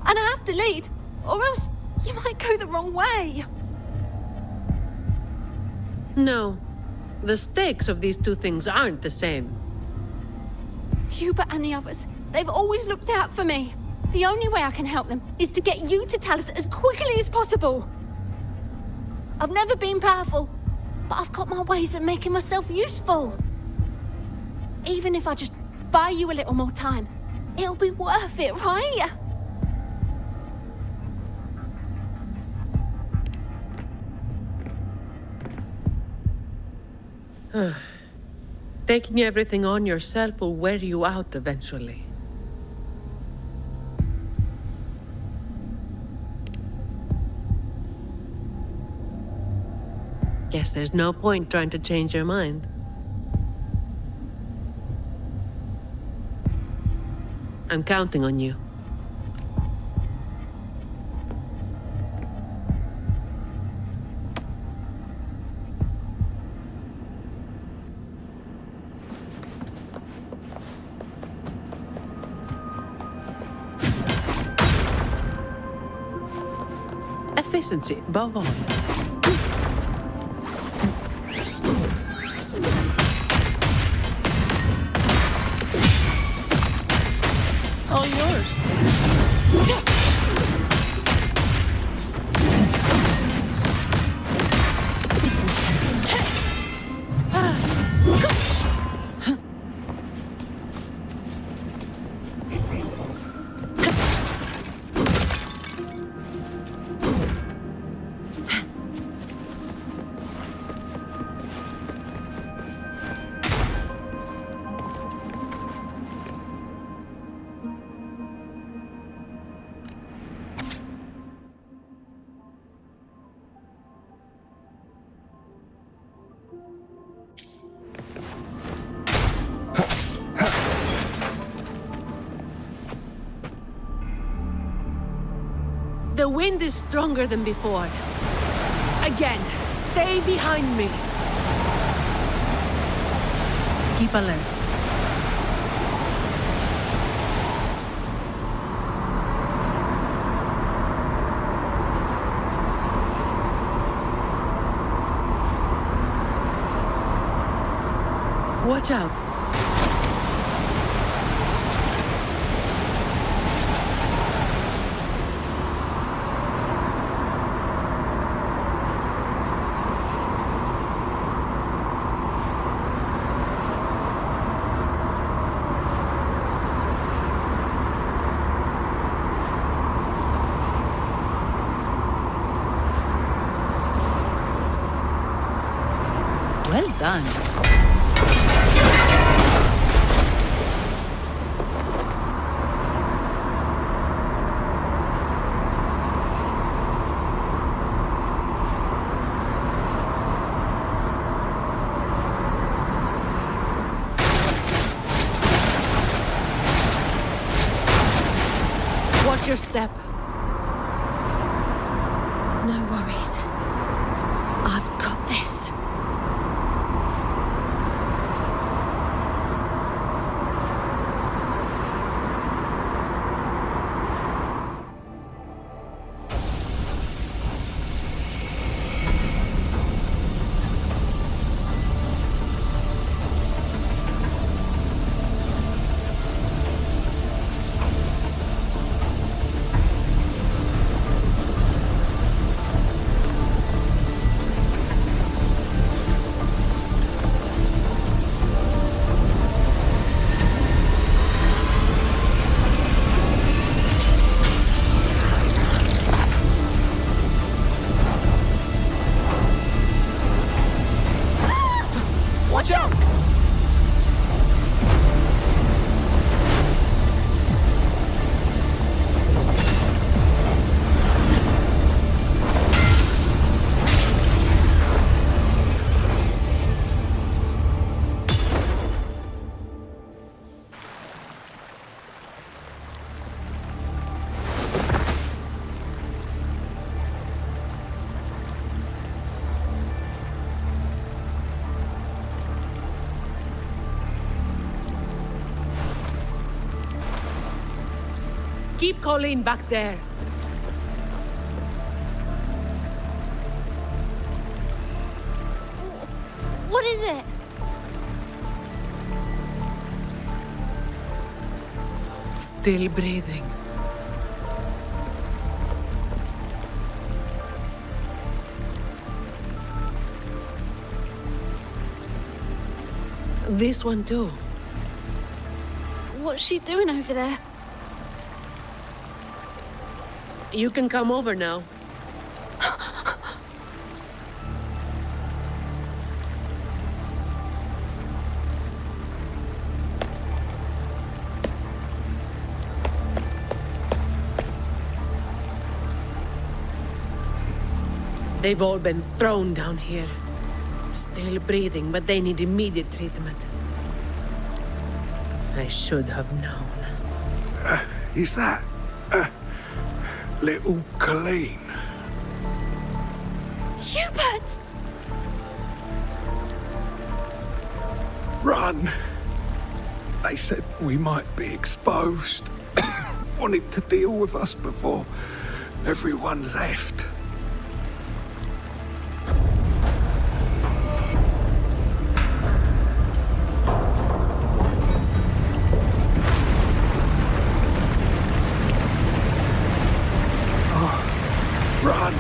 And I have to lead, or else you might go the wrong way. No. The stakes of these two things aren't the same. Hubert and the others, they've always looked out for me. The only way I can help them is to get you to Talos as quickly as possible. I've never been powerful, but I've got my ways of making myself useful. Even if I just buy you a little more time, it'll be worth it, right? Taking everything on yourself will wear you out eventually. Guess there's no point trying to change your mind. I'm counting on you. Efficiency above all. All yours. wind is stronger than before. Again, stay behind me. Keep alert. Watch out. Well done. Watch your step. No worries. I've got this. Watch out! Keep Colleen back there. What is it? Still breathing. This one too. What's she doing over there? You can come over now. They've all been thrown down here. Still breathing, but they need immediate treatment. I should have known. Is that little Colleen? Hubert! Run! They said we might be exposed. Wanted to deal with us before everyone left. Run!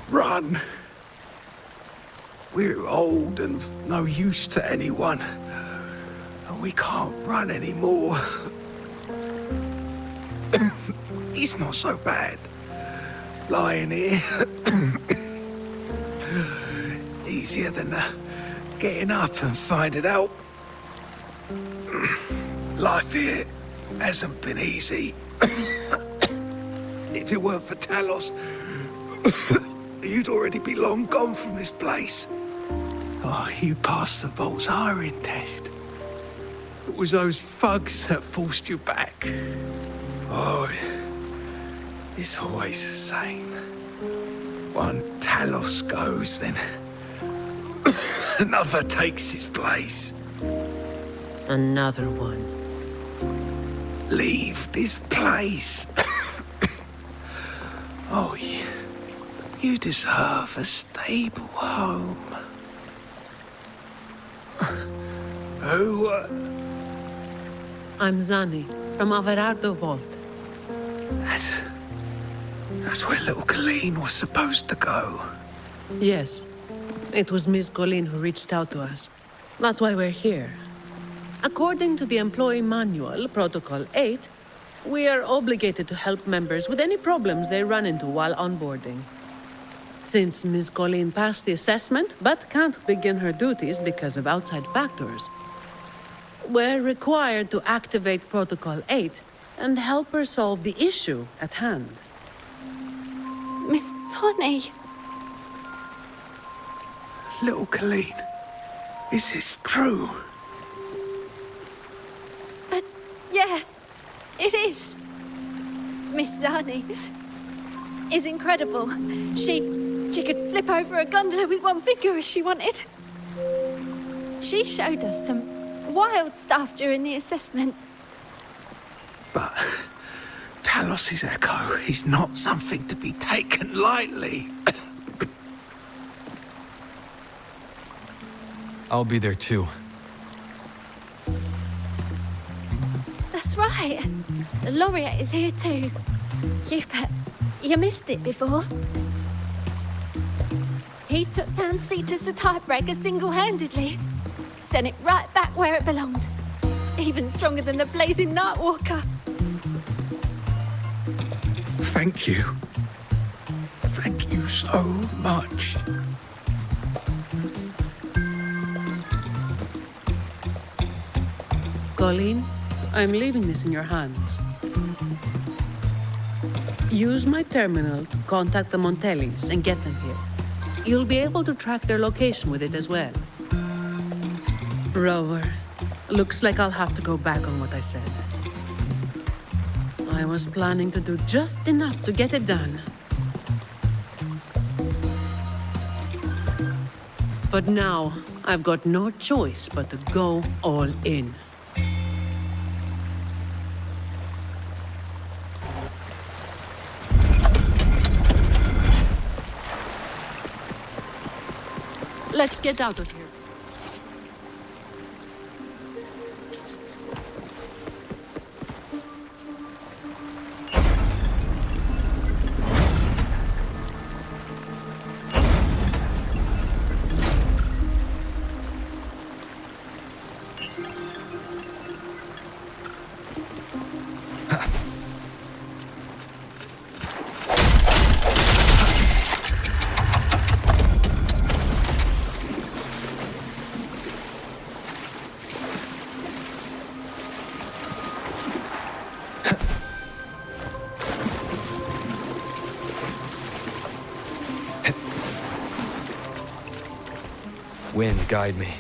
Run! We're old and of no use to anyone. We can't run anymore. It's not so bad. Lying here. Easier than getting up and finding out. Life here hasn't been easy. If it weren't for Talos, you'd already be long gone from this place. Oh, you passed the Vault's hiring test. It was those thugs that forced you back. Oh, it's always the same. One Talos goes, then another takes his place. Another one. Leave this place. Oh, you deserve a stable home. Who, I'm Zani, from Averardo Vault. That's where little Colleen was supposed to go. Yes. It was Miss Colleen who reached out to us. That's why we're here. According to the Employee Manual, Protocol 8, we are obligated to help members with any problems they run into while onboarding. Since Miss Colleen passed the assessment but can't begin her duties because of outside factors, we're required to activate Protocol 8 and help her solve the issue at hand. Miss Zani. Little Colleen, is this true? Yeah, it is. Miss Zani is incredible. She could flip over a gondola with one finger if she wanted. She showed us some wild stuff during the assessment. But Talos' echo is not something to be taken lightly. I'll be there too. That's right. The laureate is here too. You missed it before. He took down Cetus the Typebreaker single-handedly. Sent it right back where it belonged. Even stronger than the blazing Nightwalker. Thank you. Thank you so much. Colleen, I'm leaving this in your hands. Use my terminal to contact the Montellis and get them here. You'll be able to track their location with it as well. Rover, looks like I'll have to go back on what I said. I was planning to do just enough to get it done. But now, I've got no choice but to go all in. Let's get out of here. Wind, guide me.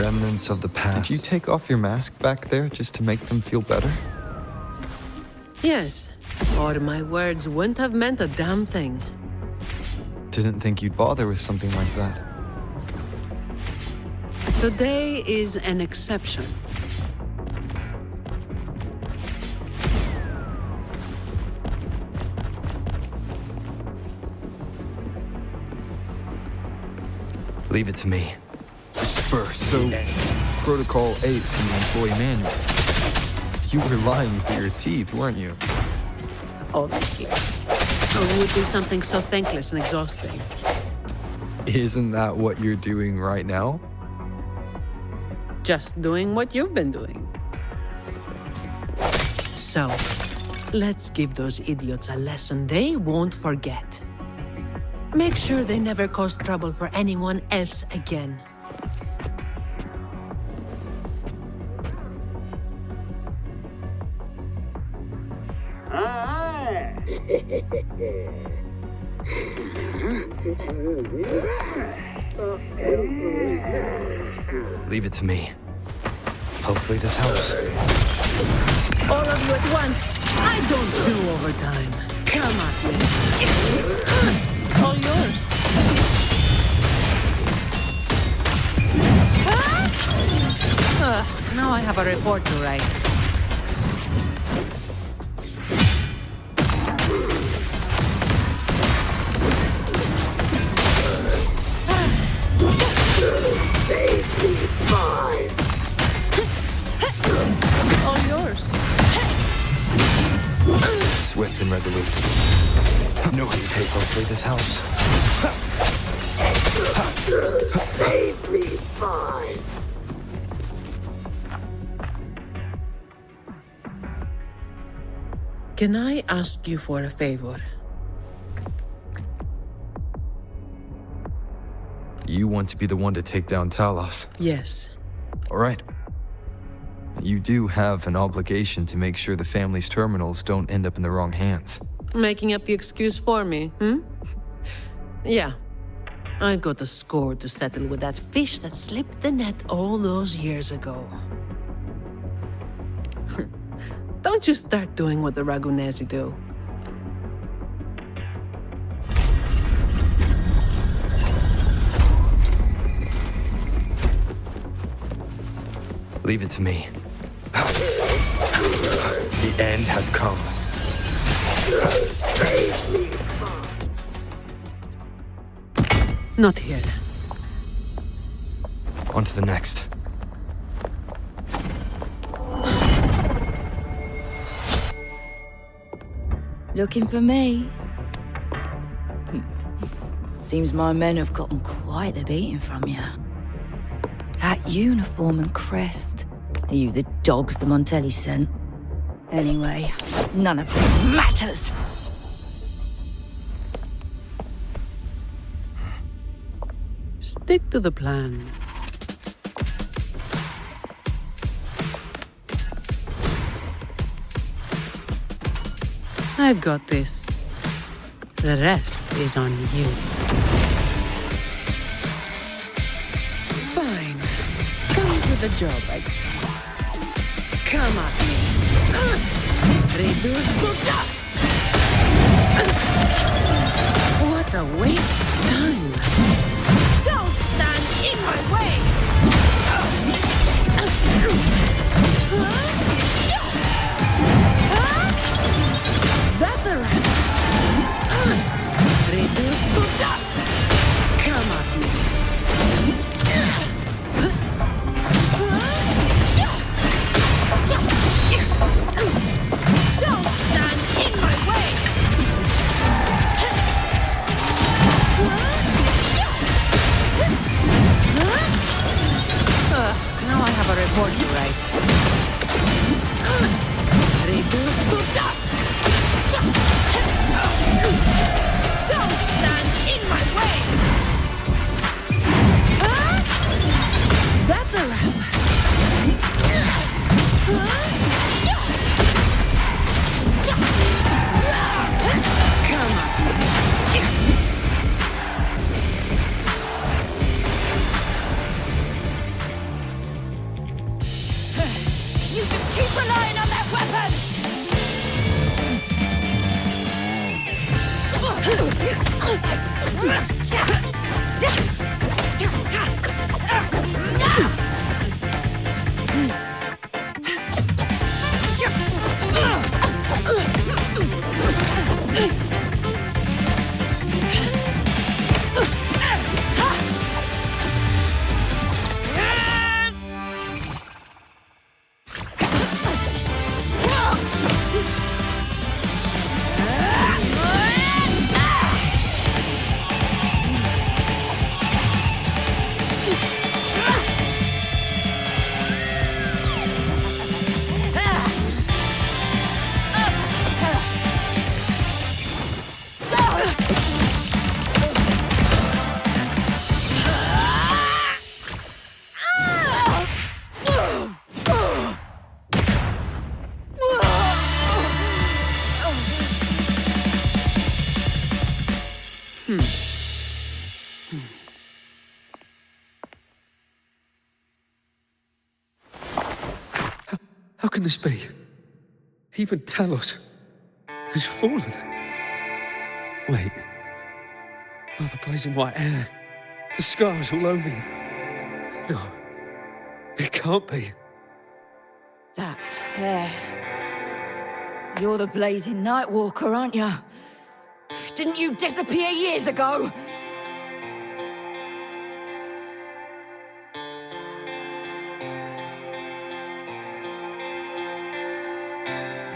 Remnants of the past. Did you take off your mask back there just to make them feel better? Yes, or my words wouldn't have meant a damn thing. Didn't think you'd bother with something like that. Today is an exception. Leave it to me. Disperse. So, Protocol 8 in the employee manual. You were lying through your teeth, weren't you? Obviously. Or would be something so thankless and exhausting. Isn't that what you're doing right now? Just doing what you've been doing. So, let's give those idiots a lesson they won't forget. Make sure they never cause trouble for anyone else again. Leave it to me. Hopefully this helps. All of you at once. I don't do overtime. Come at me. All yours. Now I have a report to write. Safety flies. All yours. Swift and resolute. No hesitate, hopefully this helps. Safety flies. Can I ask you for a favor? You want to be the one to take down Talos. Yes. All right. You do have an obligation to make sure the family's terminals don't end up in the wrong hands. Making up the excuse for me, Yeah. I got a score to settle with that fish that slipped the net all those years ago. Don't you start doing what the Ragunesi do. Leave it to me. The end has come. Not here. On to the next. Looking for me? Seems my men have gotten quite the beating from you. That uniform and crest. Are you the dogs the Montelli sent? Anyway, none of it matters. Stick to the plan. I've got this. The rest is on you. Fine. Comes with the job, Come at me. Reduce to dust! What a waste of time. Don't stand in my way! That's a wrap. Reduce to dust! Come at me. Don't stand in my way! Now I have a report to write. Reduce to dust! Don't stand in my way! That's a wrap. Come on. relying on that weapon! How can this be? Even Talos has fallen. Wait. Oh, the blazing white hair. The scars all over you. No. It can't be. That hair. You're the blazing Nightwalker, aren't you? Didn't you disappear years ago?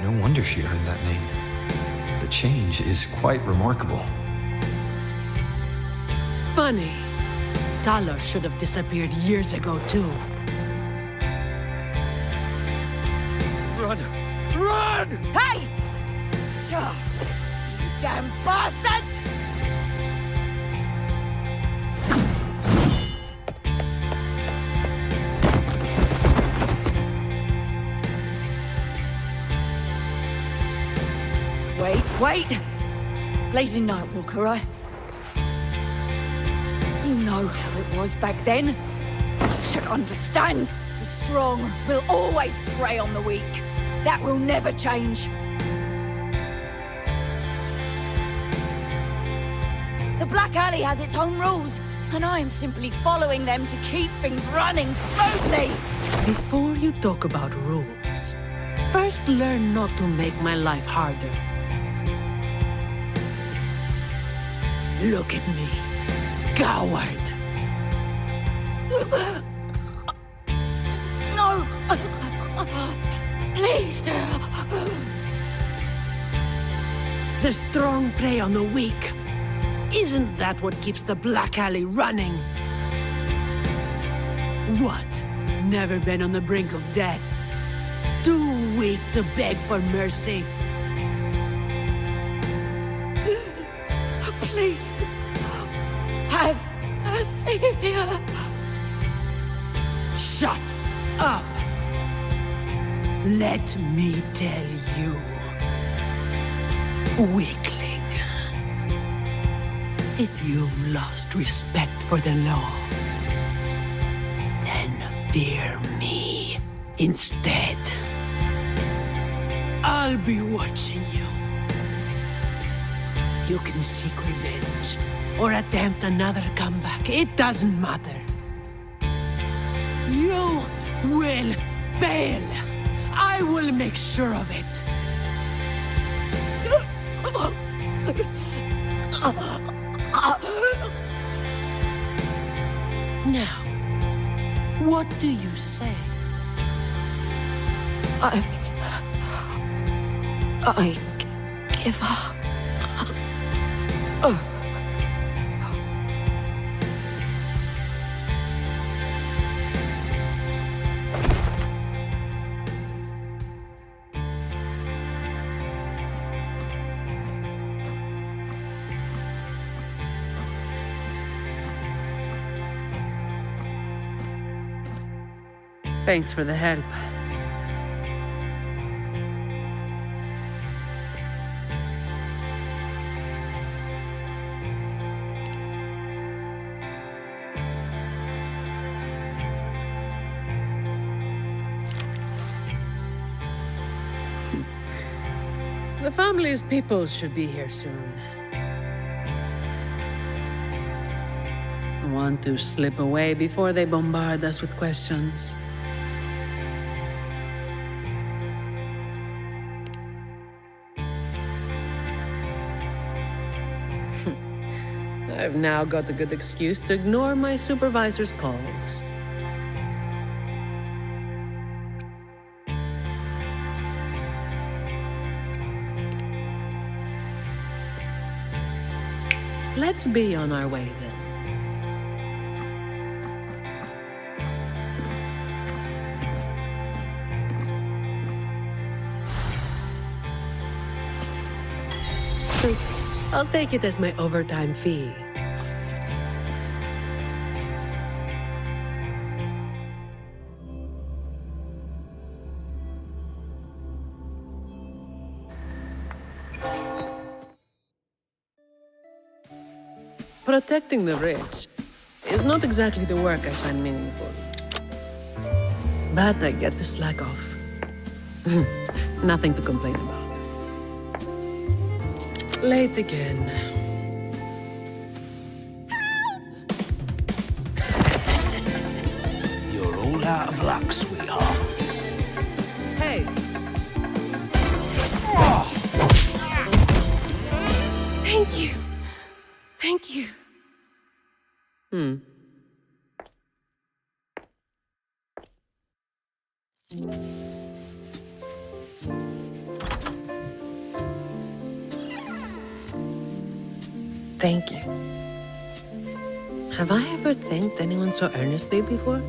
No wonder she heard that name. The change is quite remarkable. Funny. Talos should have disappeared years ago, too. Run! Run! Hey! You damn bastards! Wait! Blazing Nightwalker, right? You know how it was back then. You should understand. The strong will always prey on the weak. That will never change. The Black Alley has its own rules, and I am simply following them to keep things running smoothly. Before you talk about rules, first learn not to make my life harder. Look at me, coward. No! Please! The strong prey on the weak. Isn't that what keeps the Black Alley running? What? Never been on the brink of death? Too weak to beg for mercy? Please, have mercy. Shut up! Let me tell you, weakling. If you've lost respect for the law, then fear me instead. I'll be watching you. You can seek revenge or attempt another comeback. It doesn't matter. You will fail. I will make sure of it. Now, what do you say? I give up. Thanks for the help. The family's people should be here soon. Want to slip away before they bombard us with questions. I've now got a good excuse to ignore my supervisor's calls. Let's be on our way then. I'll take it as my overtime fee. Protecting the rich is not exactly the work I find meaningful. But I get to slack off. Nothing to complain about. Late again. You're all out of luck, sweetheart. Hey. Thank you. Thank you. Thank you. Have I ever thanked anyone so earnestly before?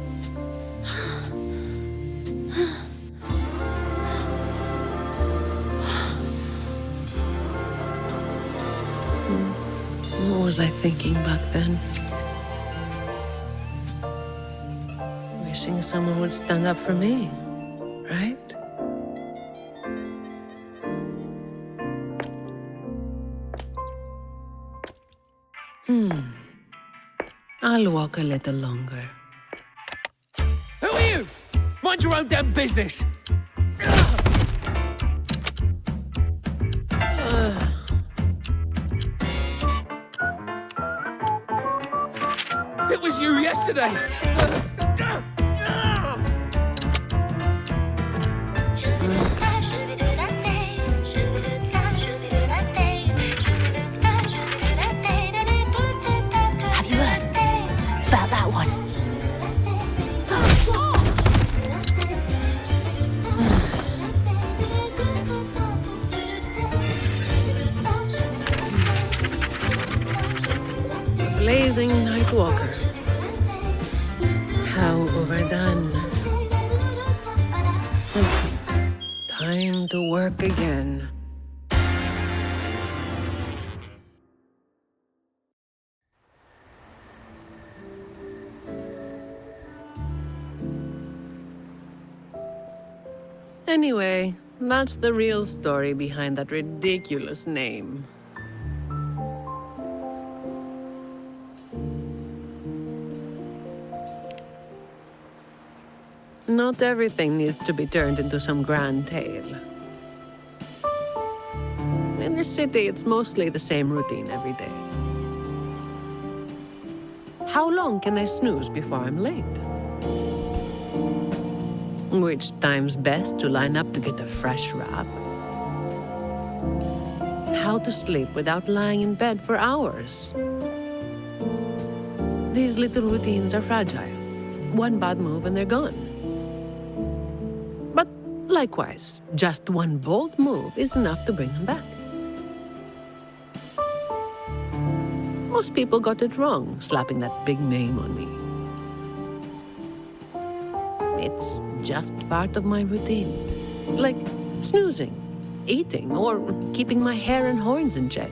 What was I thinking back then? Wishing someone would stand up for me, right? I'll walk a little longer. Who are you? Mind your own damn business. It was you yesterday. Have you heard about that one? Blazing night walker. How overdone. Time to work again. Anyway, that's the real story behind that ridiculous name. Not everything needs to be turned into some grand tale. In this city, it's mostly the same routine every day. How long can I snooze before I'm late? Which time's best to line up to get a fresh wrap? How to sleep without lying in bed for hours? These little routines are fragile. One bad move and they're gone. But likewise, just one bold move is enough to bring them back. Most people got it wrong, slapping that big name on me. It's just part of my routine. Like snoozing, eating, or keeping my hair and horns in check.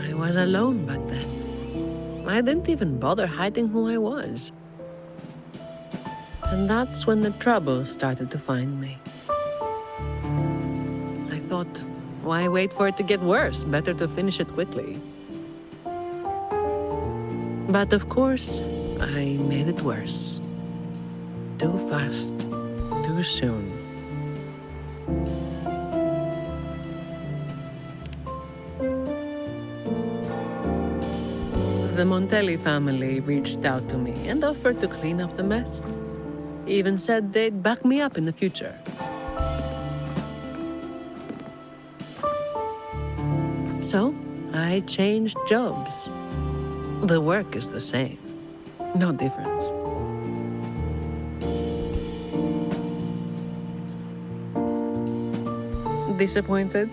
I was alone back then. I didn't even bother hiding who I was. And that's when the trouble started to find me. I thought, why wait for it to get worse? Better to finish it quickly. But of course, I made it worse. Too fast, too soon. The Montelli family reached out to me and offered to clean up the mess. Even said they'd back me up in the future. So, I changed jobs. The work is the same. No difference. Disappointed?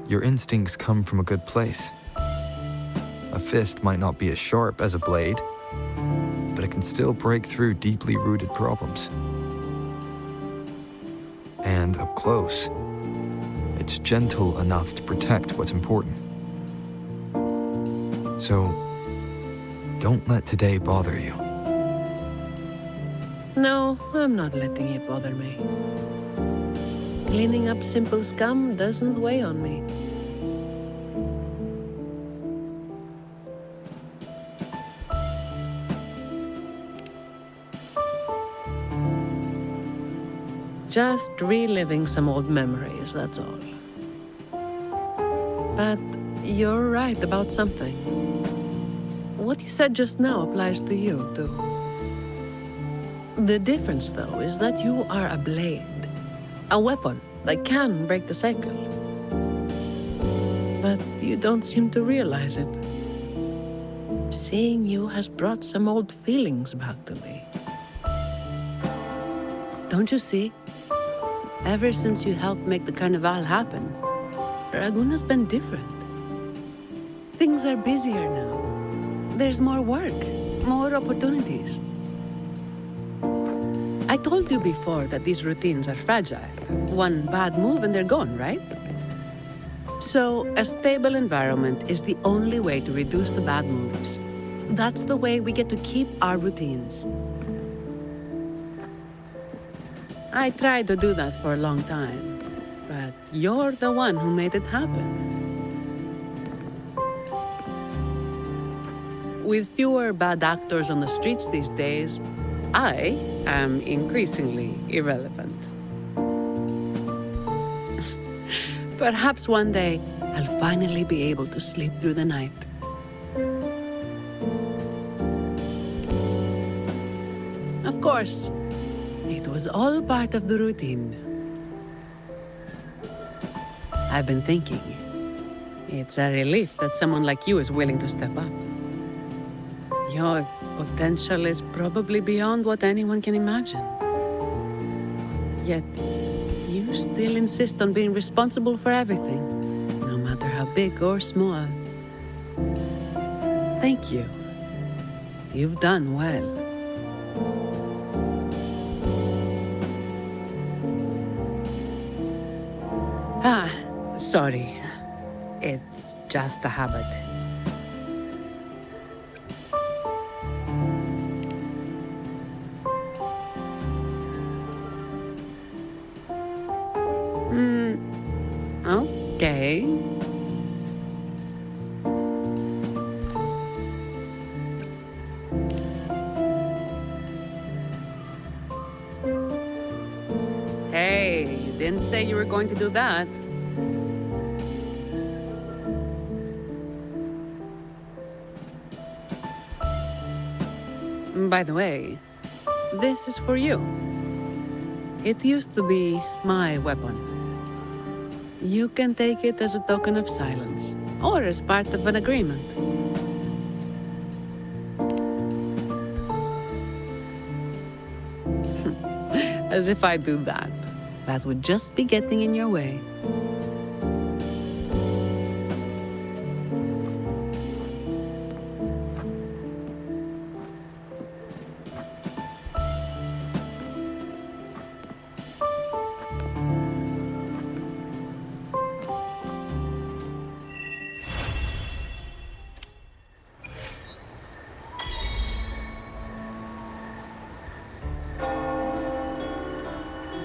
Your instincts come from a good place. A fist might not be as sharp as a blade, but it can still break through deeply rooted problems. And up close, it's gentle enough to protect what's important. So, don't let today bother you. No, I'm not letting it bother me. Cleaning up simple scum doesn't weigh on me. Just reliving some old memories, that's all. But you're right about something. What you said just now applies to you, too. The difference, though, is that you are a blade. A weapon that can break the cycle. But you don't seem to realize it. Seeing you has brought some old feelings back to me. Don't you see? Ever since you helped make the carnival happen, Raguna's been different. Things are busier now. There's more work, more opportunities. I told you before that these routines are fragile. One bad move and they're gone, right? So, a stable environment is the only way to reduce the bad moves. That's the way we get to keep our routines. I tried to do that for a long time, but you're the one who made it happen. With fewer bad actors on the streets these days, I am increasingly irrelevant. Perhaps one day, I'll finally be able to sleep through the night. Of course, it was all part of the routine. I've been thinking, it's a relief that someone like you is willing to step up. Your potential is probably beyond what anyone can imagine. Yet, you still insist on being responsible for everything, no matter how big or small. Thank you. You've done well. Sorry. It's just a habit. Okay. Hey, you didn't say you were going to do that. By the way, this is for you. It used to be my weapon. You can take it as a token of silence, or as part of an agreement. As if I do that. That would just be getting in your way.